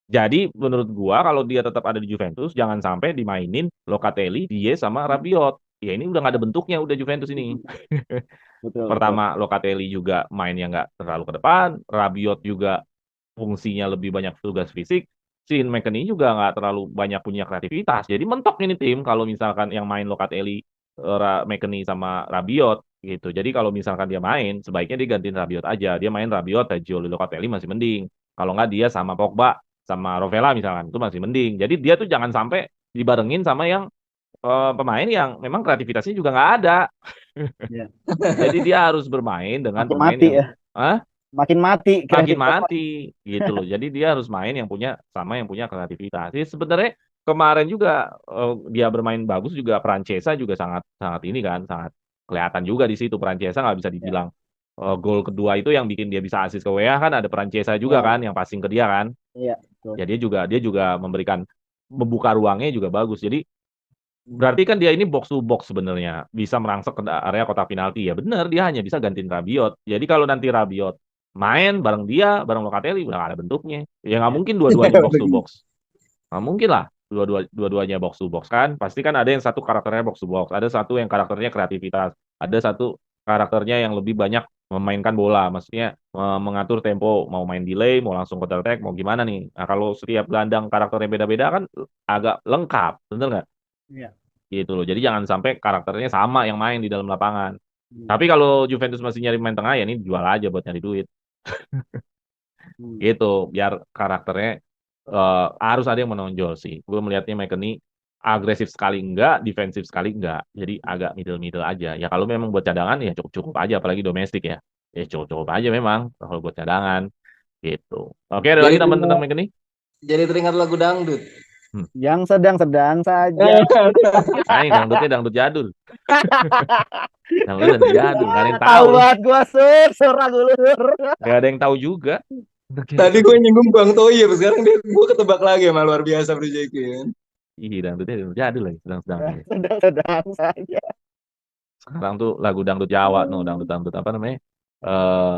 Jadi menurut gua kalau dia tetap ada di Juventus jangan sampai dimainin Locatelli, dia sama Rabiot. Ya ini udah nggak ada bentuknya udah Juventus ini. Betul betul. Pertama Locatelli juga mainnya nggak terlalu ke depan, Rabiot juga fungsinya lebih banyak tugas fisik, si McKennie juga nggak terlalu banyak punya kreativitas. Jadi mentok ini tim kalau misalkan yang main Locatelli, McKennie sama Rabiot gitu. Jadi kalau misalkan dia main, sebaiknya dia gantiin Rabiot aja. Dia main Rabiot, Giulio Locatelli masih mending. Kalau nggak dia sama Pogba, sama Rovella misalkan, itu masih mending. Jadi dia tuh jangan sampai dibarengin sama yang pemain yang memang kreativitasnya juga nggak ada. Iya. Jadi dia harus bermain dengan Makin pemain mati yang ya. ah, Makin mati makin kreativitas. mati gitu loh. Jadi dia harus main yang punya sama yang punya kreativitas. Jadi sebenarnya kemarin juga dia bermain bagus juga Francesa juga sangat sangat ini kan sangat kelihatan juga di situ Francesa nggak bisa Ya. dibilang gol kedua itu yang bikin dia bisa asis ke WA kan ada Francesa juga Ya. kan yang passing ke dia kan. Iya. Betul. Ya dia juga memberikan membuka ruangnya juga bagus. Jadi berarti kan dia ini box to box sebenarnya bisa merangsek ke area kotak penalti ya benar dia hanya bisa gantiin Rabiot. Jadi kalau nanti Rabiot main bareng dia bareng Locatelli udah gak ada bentuknya. Ya nggak mungkin dua-duanya box to box. Nggak mungkin lah dua-duanya box to box kan. Pasti kan ada yang satu karakternya box to box, ada satu yang karakternya kreativitas, ada satu karakternya yang lebih banyak memainkan bola, maksudnya mengatur tempo, mau main delay, mau langsung counter attack, mau gimana nih. Nah, kalau setiap gelandang karakternya beda-beda kan agak lengkap, bener nggak? Iya. Gitu loh. Jadi jangan sampai karakternya sama yang main di dalam lapangan. Hmm. Tapi kalau Juventus masih nyari main tengah ya ini jual aja buat nyari duit. Hmm. Gitu, biar karakternya harus ada yang menonjol sih. Gue melihatnya McKennie agresif sekali enggak, defensif sekali enggak. Jadi agak middle-middle aja. Ya kalau memang buat cadangan ya cukup-cukup aja apalagi domestik ya. Ya cukup-cukup aja memang kalau buat cadangan gitu. Oke, ada Jadi lagi teman tentang teringat, McKennie? jadi teringat lagu dangdut. Hmm. Yang sedang-sedang saja. Nah, ini dangdutnya dangdut jadul. Dangdut dangdut jadul, nggak ada yang Tahu tahu. banget gua sur aku lur. Nggak ada yang tahu juga. Tadi gue nyinggung Bang Toyib, sekarang gue ketebak lagi sama luar biasa Bro Jeki kan. Ih, dangdutnya dangdut jadul lagi, sedang-sedangnya. Sedang-sedang saja. Sekarang tuh lagu dangdut Jawa, no, dangdut-dangdut apa namanya?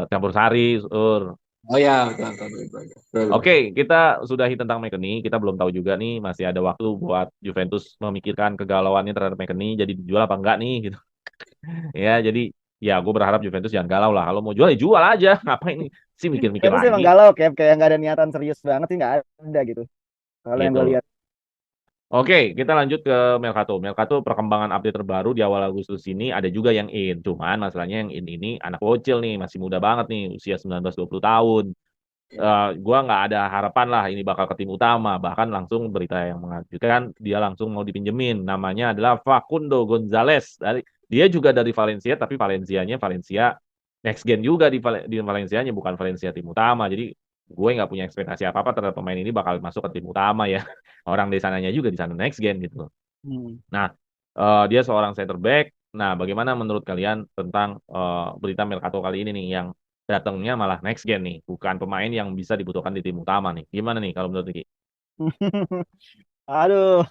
Campur sari, Sur. Oh ya, betul, betul, betul, betul. Oke, kita sudahi tentang McKennie. Kita belum tahu juga nih, masih ada waktu buat Juventus memikirkan kegalauannya terhadap McKennie, jadi dijual apa enggak nih, gitu. Ya, jadi ya gue berharap Juventus jangan galau lah. Kalau mau jual ya jual aja. Ngapain sih mikir-mikir Juventus emang lagi galau kayak nggak ada niatan serius banget sih, nggak ada gitu. Kalau yang gue gitu. lihat. Oke, kita lanjut ke Mercato. Mercato perkembangan update terbaru di awal Agustus ini ada juga yang in. Cuman masalahnya yang in ini anak bocil nih, masih muda banget nih, usia 19-20 tahun. Gua nggak ada harapan lah ini bakal ke tim utama. Bahkan langsung berita yang mengatakan dia langsung mau dipinjemin. Namanya adalah Facundo Gonzalez. Dia juga dari Valencia, tapi Valencia next gen juga di Valencianya, bukan Valencia tim utama. Jadi gue nggak punya ekspektasi apa-apa terhadap pemain ini bakal masuk ke tim utama ya. Orang di sananya juga di sana next gen gitu. Hmm. Nah, dia seorang center back. Nah, bagaimana menurut kalian tentang berita Mercato kali ini nih yang datangnya malah next gen nih, bukan pemain yang bisa dibutuhkan di tim utama nih. Gimana nih kalau menurut Diki? Aduh.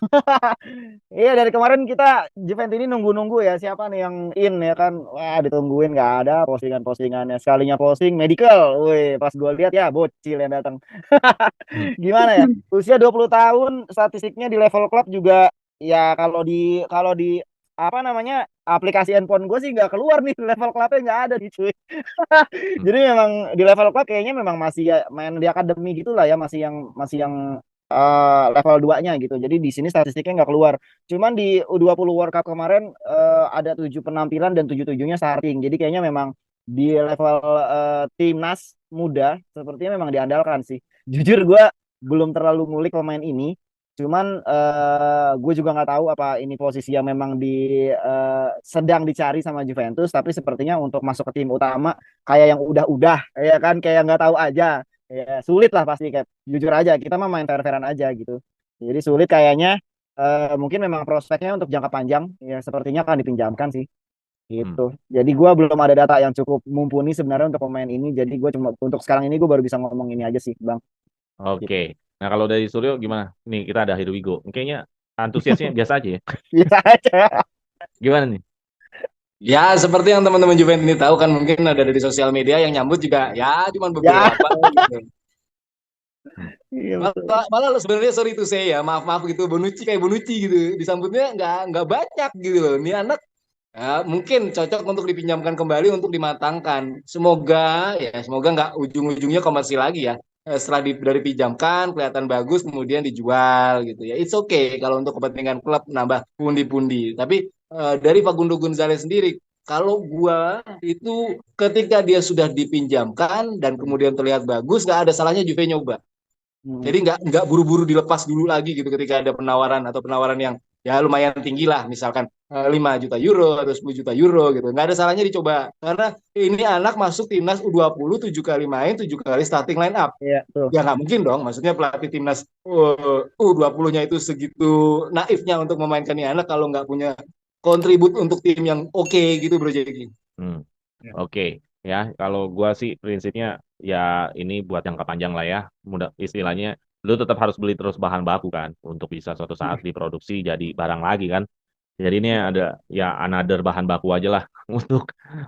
Iya, dari kemarin kita Juventus ini nunggu-nunggu ya siapa nih yang in ya kan. Wah, ditungguin nggak ada postingan-postingannya. Sekalinya posting medical. Wih, pas gue lihat ya bocil yang datang. Hmm. Gimana ya? Usia 20 tahun, statistiknya di level klub juga ya kalau di apa namanya? Aplikasi handphone gue sih nggak keluar nih level klubnya nggak ada nih cuy. Hmm. Jadi memang di level klub kayaknya memang masih ya main di akademi gitu lah ya, masih yang level 2-nya gitu. Jadi di sini statistiknya nggak keluar. Cuman di U20 World Cup kemarin ada 7 penampilan dan 7-7-nya starting. Jadi kayaknya memang di level timnas muda sepertinya memang diandalkan sih. Jujur gue belum terlalu ngulik pemain ini. Cuman gue juga nggak tahu apa ini posisi yang memang sedang dicari sama Juventus. Tapi sepertinya untuk masuk ke tim utama kayak yang udah-udah, ya kan kayak nggak tahu aja. Ya sulit lah pasti, kayak jujur aja kita mah main fair-fairan aja gitu. Jadi sulit kayaknya, mungkin memang prospeknya untuk jangka panjang ya sepertinya akan dipinjamkan sih Hmm. gitu. Jadi gua belum ada data yang cukup mumpuni sebenarnya untuk pemain ini. Jadi gue cuma untuk sekarang ini gue baru bisa ngomong ini aja sih, Bang. Oke. Gitu. Nah, kalau dari Suryo gimana? Nih, kita ada Here We Go. Kayaknya antusiasnya biasa aja ya. Bisa aja. Gimana nih? Ya, seperti yang teman-teman Juventus ini tahu kan mungkin ada dari sosial media yang nyambut juga ya cuman Ya, beberapa gitu. Hmm. iya betul. Malah sebenarnya sorry itu saya ya, maaf gitu Bonucci kayak Bonucci gitu. Disambutnya nggak banyak gitu loh. Ini anak ya, mungkin cocok untuk dipinjamkan kembali untuk dimatangkan. Semoga nggak ujung-ujungnya komersil lagi ya. Setelah dari pinjamkan kelihatan bagus kemudian dijual gitu ya. It's okay kalau untuk kepentingan klub nambah pundi-pundi. Tapi dari Facundo Gonzalez sendiri, kalau gua itu ketika dia sudah dipinjamkan dan kemudian terlihat bagus, nggak ada salahnya Juve nyoba. Hmm. Jadi nggak buru-buru dilepas dulu lagi gitu ketika ada penawaran atau penawaran yang ya lumayan tinggi lah, misalkan 5 juta euro atau 10 juta euro gitu. Nggak ada salahnya dicoba. Karena ini anak masuk timnas U20 7 kali main, 7 kali starting line up. Iya, tuh. Ya nggak mungkin dong. Maksudnya pelatih timnas U20-nya itu segitu naifnya untuk memainkan ini anak kalau nggak punya kontribut untuk tim yang oke gitu Bro Jeki. Hmm. Oke. Ya, kalau gua sih prinsipnya ya ini buat jangka panjang lah ya. Mudah istilahnya lu tetap harus beli terus bahan baku kan untuk bisa suatu saat diproduksi jadi barang lagi kan. Jadi ini ada ya another bahan baku aja lah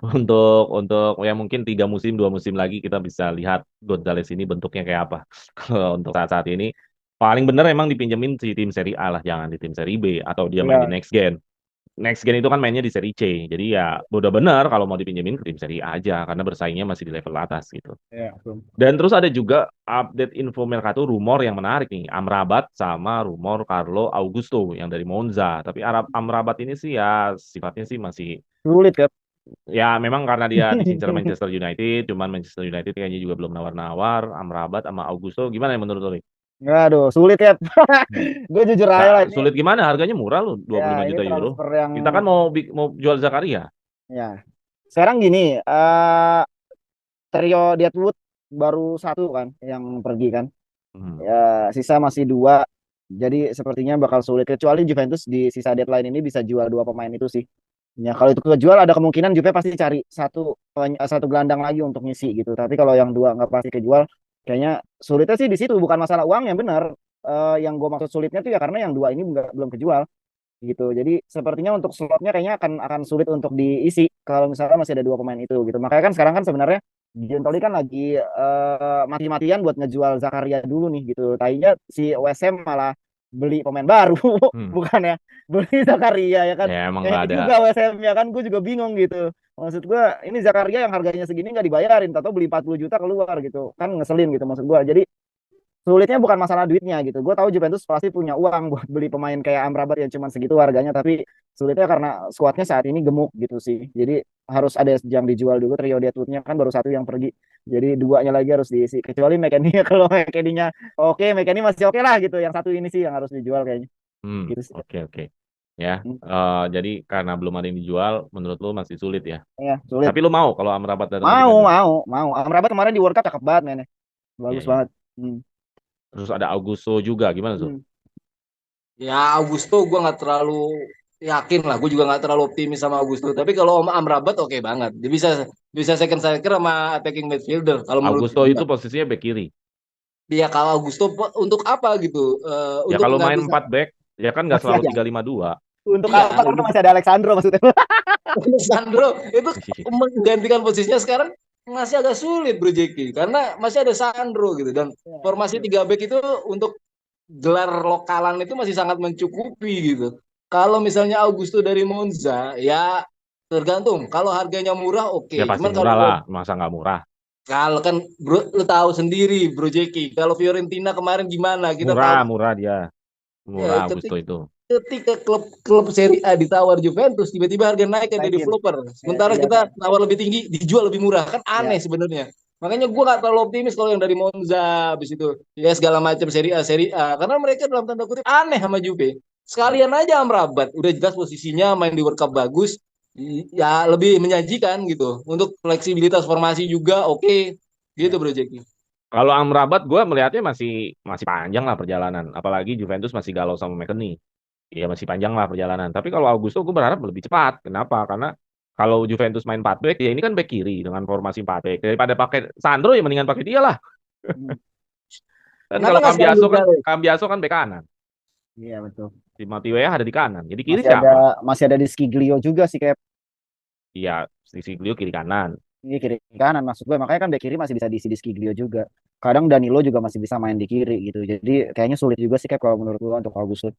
untuk ya mungkin 3 musim 2 musim lagi kita bisa lihat Gonzales ini bentuknya kayak apa. Kalau untuk saat-saat ini paling bener emang dipinjemin si tim Serie A lah, jangan di tim Serie B atau dia main di Iya, next gen. Next gen itu kan mainnya di Serie C. Jadi ya udah bener kalau mau dipinjemin ke tim Serie A aja karena bersaingnya masih di level atas gitu. iya, tuh. Dan terus ada juga update info Mercato rumor yang menarik nih. Amrabat sama rumor Carlo Augusto yang dari Monza. Tapi Amrabat ini sih ya sifatnya sih masih Sulit kan. ya memang karena dia disincar Manchester United. Cuman Manchester United kayaknya juga belum nawar-nawar. Amrabat sama Augusto gimana ya menurut lo? Aduh, sulit ya. Gue jujur aja lah Nah, ini. sulit gimana? Harganya murah loh, Ya, 25 ini juta euro. transfer yang Kita kan mau jual Zakaria. ya. Sekarang gini, trio Deadwood baru satu kan yang pergi kan. Hmm. Ya, sisa masih dua. Jadi sepertinya bakal sulit kecuali Juventus di sisa deadline ini bisa jual dua pemain itu sih. Ya, kalau itu kejual ada kemungkinan Juve pasti cari satu gelandang lagi untuk ngisi gitu. Tapi kalau yang dua nggak pasti kejual, kayaknya sulitnya sih di situ bukan masalah uang yang benar. Yang gue maksud sulitnya tuh ya karena yang dua ini belum kejual gitu. Jadi sepertinya untuk slotnya kayaknya akan sulit untuk diisi kalau misalnya masih ada dua pemain itu gitu. Makanya kan sekarang kan sebenarnya Giantoli kan lagi mati-matian buat ngejual Zakaria dulu nih gitu. Tadinya si OSM malah beli pemain baru, Hmm. bukan ya beli Zakaria ya kan. Ya emang nggak Kayak ada. juga OSM ya kan, gue juga bingung gitu. Maksud gua ini Zakaria yang harganya segini nggak dibayarin, atau beli 40 juta keluar gitu. Kan ngeselin gitu maksud gua. Jadi sulitnya bukan masalah duitnya gitu. Gue tahu Juventus pasti punya uang buat beli pemain kayak Amrabat yang cuma segitu harganya, tapi sulitnya karena skuadnya saat ini gemuk gitu sih. Jadi harus ada yang dijual dulu. Trio Deadwoodnya kan baru satu yang pergi. Jadi duanya lagi harus diisi. Kecuali McKennie kalau McKennie-nya oke, McKennie masih oke lah gitu. Yang satu ini sih yang harus dijual kayaknya. Gitu sih. Oke. Ya, Hmm. jadi karena belum ada yang dijual, menurut lu masih sulit ya. Ya, sulit. Tapi lu mau kalau Amrabat datang ke Mau, Juventus? mau. Amrabat kemarin di World Cup cakep banget mainnya. Iya, Bagus iya. banget. Hmm. Terus ada Augusto juga, gimana tuh? Hmm. Ya Augusto gue nggak terlalu yakin lah, gue juga nggak terlalu optimis sama Augusto. Tapi kalau Om Amrabat oke banget, dia bisa bisa second striker sama attacking midfielder. Kalau menurut Augusto gue, itu posisinya bek kiri. dia kalau Augusto untuk apa gitu? Ya Untuk kalau nggak main bisa 4 back, ya kan nggak Masih selalu aja. 3-5-2. Untuk iya apa? Karena untuk masih ada Alexandro maksudnya. Sandro itu menggantikan posisinya sekarang masih agak sulit Bro Jeki karena masih ada Sandro gitu dan Ya, formasi betul. 3 back itu untuk gelar lokalan itu masih sangat mencukupi gitu. Kalau misalnya Augusto dari Monza ya tergantung. Kalau harganya murah Ya oke. pasti Cuman murah kalau lah, masa nggak murah? kalau kan bro, lu tahu sendiri Bro Jeki. Kalau Fiorentina kemarin gimana? Kita Murah, tahu murah dia. Murah Augusto ketika itu. ketika klub Serie A ditawar Juventus tiba-tiba harga naik kayak Naikin. developer. Ya, Sementara iya kan. kita tawar lebih tinggi dijual lebih murah kan Ya. aneh sebenarnya. Makanya gue gak terlalu optimis kalau yang dari Monza habis itu ya segala macam Serie A karena mereka dalam tanda kutip aneh sama Juve. Sekalian aja Amrabat udah jelas posisinya main di World Cup bagus ya lebih menjanjikan gitu. Untuk fleksibilitas formasi juga oke. Gitu Ya. Bro Jeki. Kalau Amrabat gue melihatnya masih masih panjang lah perjalanan. Apalagi Juventus masih galau sama McKennie. Ya masih panjang lah perjalanan. Tapi kalau Augusto gue berharap lebih cepat. Kenapa? Karena kalau Juventus main 4 back, ya ini kan back kiri dengan formasi 4 back. Daripada pakai Sandro ya mendingan pakai dia lah. Hmm. Kan Kenapa kalau nggak sekarang dijual? Cambiaso kan bek kanan. Iya betul. Timothy Weah ada di kanan. Jadi kiri Masih ada siapa? masih ada di Skiglio juga sih kayak Iya, Siglio kiri kanan. ini kiri kanan maksud gue, makanya kan bek kiri masih bisa diisi di Skiglio juga. Kadang Danilo juga masih bisa main di kiri gitu. Jadi kayaknya sulit juga sih kayak kalau menurut gue untuk Augusto.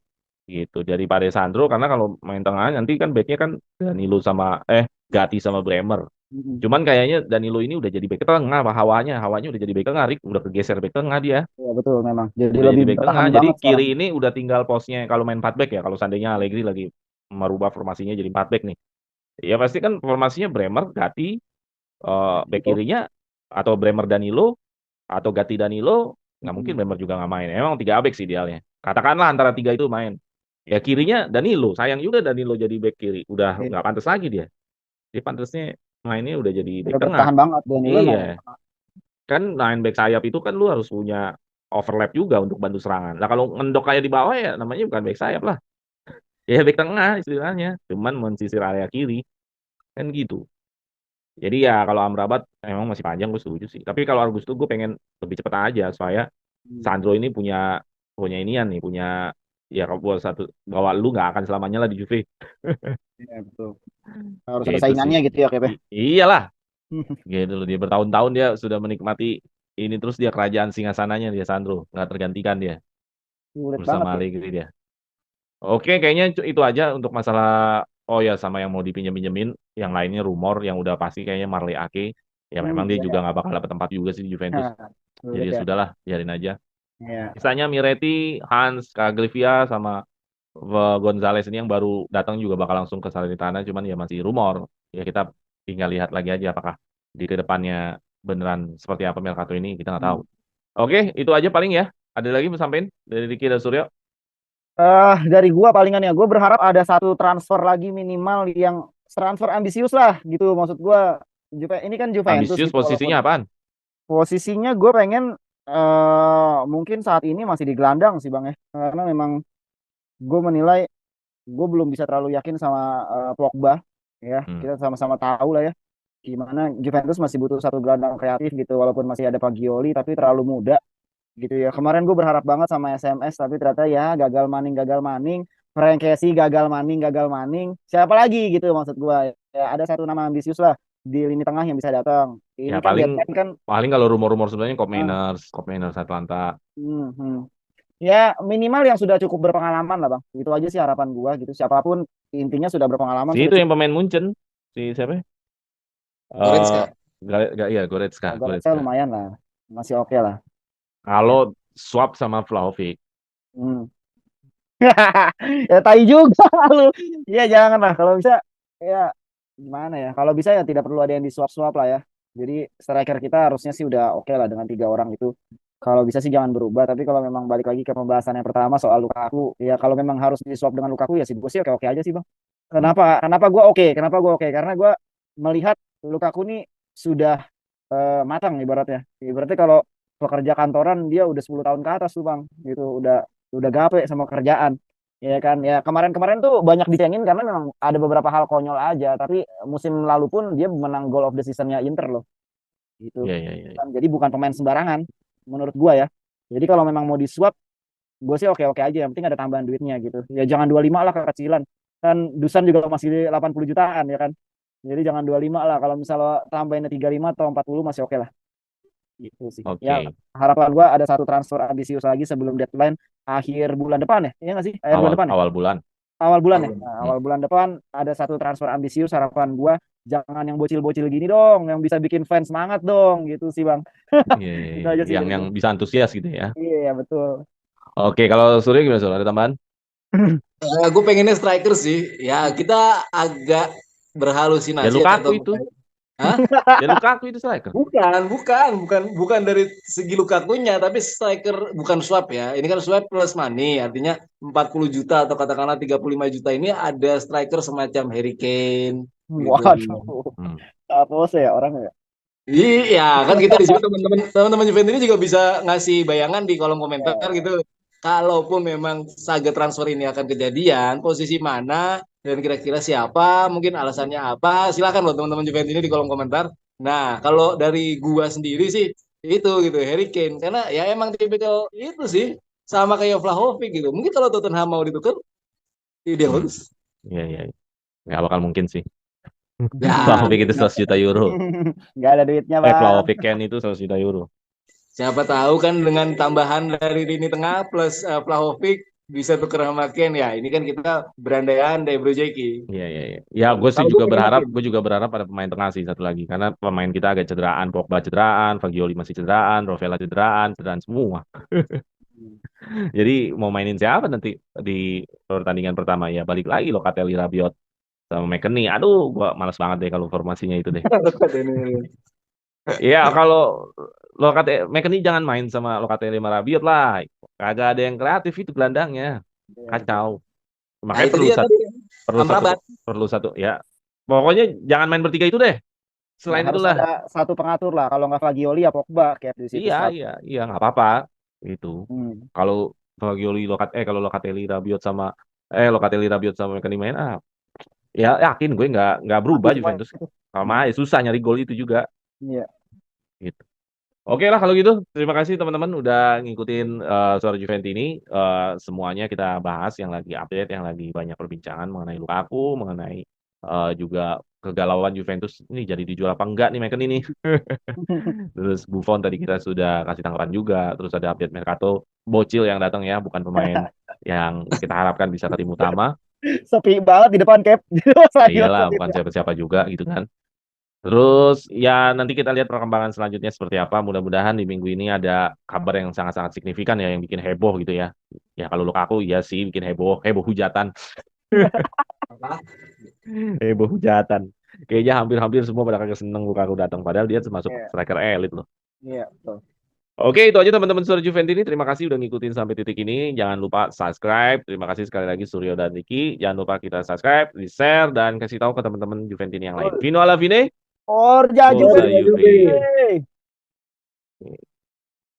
Gitu. Daripada Sandro karena kalau main tengah nanti kan backnya kan Danilo sama Gatti sama Bremer. Mm-mm. Cuman kayaknya Danilo ini udah jadi back tengah, hawanya udah jadi back tengah, Rick. Udah kegeser back tengah dia. Iya betul memang. Jadi Udah lebih jadi back tengah. bertahan Jadi banget sekarang. kiri ini udah tinggal posnya kalau main 4 back ya. Kalau seandainya Allegri lagi merubah formasinya jadi 4 back nih. Ya pasti kan formasinya Bremer, Gatti, back Betul. kirinya atau Bremer Danilo atau Gatti Danilo, nggak mungkin Mm-mm. Bremer juga nggak main. Emang 3 back sih idealnya. Katakanlah antara 3 itu main. Ya kirinya Danilo, sayang juga Danilo jadi back kiri. Udah Iya. nggak pantas lagi dia. Dia pantasnya mainnya udah jadi back Udah tengah. bertahan banget Danilo emang. Iya, kan main back sayap itu kan lu harus punya overlap juga untuk bantu serangan. Nah kalau ngendok kayak di bawah ya namanya bukan back sayap lah. Ya back tengah istilahnya, cuman mensisir area kiri kan gitu. Jadi ya kalau Amrabat emang masih panjang gue setuju sih. Tapi kalau Augusto gue pengen lebih cepat aja supaya Hmm. Sandro ini punya punya inian nih, punya ya kalau buat satu bahwa lu nggak akan selamanya lah di Juve. Iya betul. Harus ada Gitu sih. saingannya gitu ya kayak. Iyalah, gitu loh dia bertahun-tahun dia sudah menikmati ini terus dia kerajaan singgasananya dia Sandro, nggak tergantikan dia Sulit banget bersama ya. Allegri dia. Oke, kayaknya itu aja untuk masalah oh ya sama yang mau dipinjem-pinjemin, yang lainnya rumor yang udah pasti kayaknya Marley Ake. Ya memang dia juga Iya. nggak bakal dapat tempat juga sih di Juventus. Jadi Sulit ya ya. sudahlah, biarin aja. Iya. Sisanya Miretti, Hans, Cagliavia sama Gonzales ini yang baru datang juga bakal langsung ke Salernitana, cuman ya masih rumor. Ya kita tinggal lihat lagi aja apakah di kedepannya beneran seperti apa Mercato ini kita nggak tahu. Hmm. Oke, itu aja paling ya. Ada lagi mau sampein dari Ricky dan Suryo? Dari gua palingan ya, gua berharap ada satu transfer lagi minimal yang transfer ambisius lah gitu maksud gua. Ini kan Juventus Ambisius gitu walaupun posisinya apaan? posisinya gue pengen mungkin saat ini masih di gelandang sih Bang ya. Karena memang gue menilai gue belum bisa terlalu yakin sama Pogba ya. Hmm. Kita sama-sama tahu lah ya gimana Juventus masih butuh satu gelandang kreatif gitu walaupun masih ada Pagioli tapi terlalu muda gitu ya. Kemarin gue berharap banget sama SMS tapi ternyata ya gagal maning. Frank Kessie gagal maning. Siapa lagi gitu maksud gue. Ya, ada satu nama ambisius lah di lini tengah yang bisa datang. Ya Ini kan paling deadline kan kalau rumor-rumor sebenarnya ah, Cop Mainers Atlanta. hmm. Ya minimal yang sudah cukup berpengalaman lah Bang. Itu aja sih harapan gua gitu. Siapapun intinya sudah berpengalaman Si sudah itu yang cukup. pemain Munchen, si siapa? Ya? Goretzka. Iya, Goretzka, Ya, Goretzka Goretzka. lumayan lah, masih oke lah. Kalau swap sama Vlahovic, Hmm. Ya tai juga lu. Iya jangan lah kalau bisa ya gimana ya. Kalau bisa ya tidak perlu ada yang disuap-suap lah ya. Jadi striker kita harusnya sih udah oke lah dengan 3 orang itu. Kalau bisa sih jangan berubah. Tapi kalau memang balik lagi ke pembahasan yang pertama soal Lukaku, ya kalau memang harus disuap dengan Lukaku ya sih gue sih oke-oke aja sih bang. hmm, Kenapa gue oke? Kenapa gue oke? Karena gue melihat Lukaku nih sudah matang ibaratnya. Ibaratnya kalau pekerja kantoran dia udah 10 tahun ke atas tuh bang. Gitu udah gape sama kerjaan. Ya kan, ya kemarin-kemarin tuh banyak dicengin karena memang ada beberapa hal konyol aja. Tapi musim lalu pun dia menang goal of the season-nya Inter loh. Gitu. iya, iya, iya. Jadi bukan pemain sembarangan menurut gua ya. Jadi kalau memang mau disuap, gue sih oke-oke aja. Yang penting ada tambahan duitnya gitu. Ya jangan 25 lah kekecilan. Kan Dusan juga masih 80 jutaan ya kan. Jadi jangan 25 lah. Kalau misalnya tambahinnya 35 atau 40 masih oke lah. Gitu sih. Ya Oke, harapan gua ada satu transfer ambisius lagi sebelum deadline akhir bulan depan ya. Iya nggak sih? Akhir bulan awal depan ya? awal bulan. Awal bulan ya. Awal. Nah, Hmm, awal bulan depan ada satu transfer ambisius harapan gua jangan yang bocil-bocil gini dong, yang bisa bikin fans semangat dong gitu sih Bang. iya, iya, Itu iya. aja sih dari Yang gua. bisa antusias gitu ya. Iya, betul. Oke, kalau Surya gimana Sur? Ada tambahan? Gue pengennya striker sih. Ya kita agak Ya berhalusinasi Lukaku atau itu. Hah? Ya Lukaku itu striker. Bukan dari segi Lukakunya, tapi striker bukan swap ya. Ini kan swap plus money, artinya 40 juta atau katakanlah 35 juta ini ada striker semacam Harry Kane gitu. Waduh. Hmm. Apa sih ya orang ya? Iya, kan kita di sini teman-teman Juventus ini juga bisa ngasih bayangan di kolom komentar Ya, gitu. Kalaupun memang saga transfer ini akan kejadian, posisi mana dan kira-kira siapa, mungkin alasannya apa, silakan loh teman-teman Juventus ini di kolom komentar. Nah, kalau dari gua sendiri sih itu gitu Harry Kane karena ya emang tipikal itu sih sama kayak Vlahovic gitu. Mungkin kalau Tottenham mau ditukar, dia Hmm. bagus. Iya, iya, iya. Nggak bakal mungkin sih. Ya, Vlahovic itu 100 juta euro. nggak ada duitnya bang. Vlahovic Ken itu 100 juta euro. siapa tahu kan dengan tambahan dari lini tengah plus Vlahovic bisa tuker sama Kane ya. Ini kan kita berandai-andai Bro Jeki. Iya, iya, iya. Ya, gue sih Kalau gue juga pengennya berharap, Kane. gue juga berharap ada pemain tengah sih satu lagi. Karena pemain kita agak cederaan, Pogba cederaan, Fagioli masih cederaan, Rovella cederaan semua. Jadi mau mainin siapa nanti di pertandingan pertama ya? Balik lagi Locatelli, Rabiot sama McKennie. Aduh, gua malas banget deh kalau formasinya itu deh. Iya, kalau McKennie jangan main sama Locatelli sama Rabiot lah. Kagak ada yang kreatif itu gelandangnya. Kacau. Nah Makanya itu dia tadi perlu satu Amrabat. perlu satu ya. Pokoknya jangan main bertiga itu deh. Ya Selain harus itulah. ada satu pengatur lah. Kalau nggak Fagioli ya Pogba kayak di situ Iya, selalu. iya, iya nggak apa-apa. Itu. Hmm. Kalau kalau Locatelli Rabiot sama Locatelli Rabiot sama McKennie main ya yakin gue nggak Mati berubah semua. Juventus. Sama aja susah nyari gol itu juga Iya. gitu. Oke lah kalau gitu. Terima kasih teman-teman udah ngikutin Suara Juventus ini. Semuanya kita bahas yang lagi update, yang lagi banyak perbincangan mengenai Lukaku, mengenai juga kegalauan Juventus ini jadi dijual apa enggak nih Maicon ini. Terus Buffon tadi kita sudah kasih tanggapan juga. Terus ada update Mercato bocil yang datang ya, bukan pemain yang kita harapkan bisa ke tim utama. Sepi banget di depan Cap. Ya iyalah, bukan siapa-siapa juga gitu kan. Terus ya nanti kita lihat perkembangan selanjutnya seperti apa. Mudah-mudahan di minggu ini ada kabar yang sangat-sangat signifikan ya yang bikin heboh gitu ya. Ya kalau Lukaku ya sih bikin heboh, heboh hujatan, heboh hujatan. Kayaknya hampir-hampir semua pada kagak seneng Lukaku datang padahal dia termasuk Iya, striker elit loh. iya, betul. Oke, itu aja teman-teman Surya Juventus ini. Terima kasih udah ngikutin sampai titik ini. Jangan lupa subscribe. Terima kasih sekali lagi Suryo dan Ricky. Jangan lupa kita subscribe, di-share, dan kasih tahu ke teman-teman Juventus yang lain. Vino alla fine. Orja Forza Juve. Juve.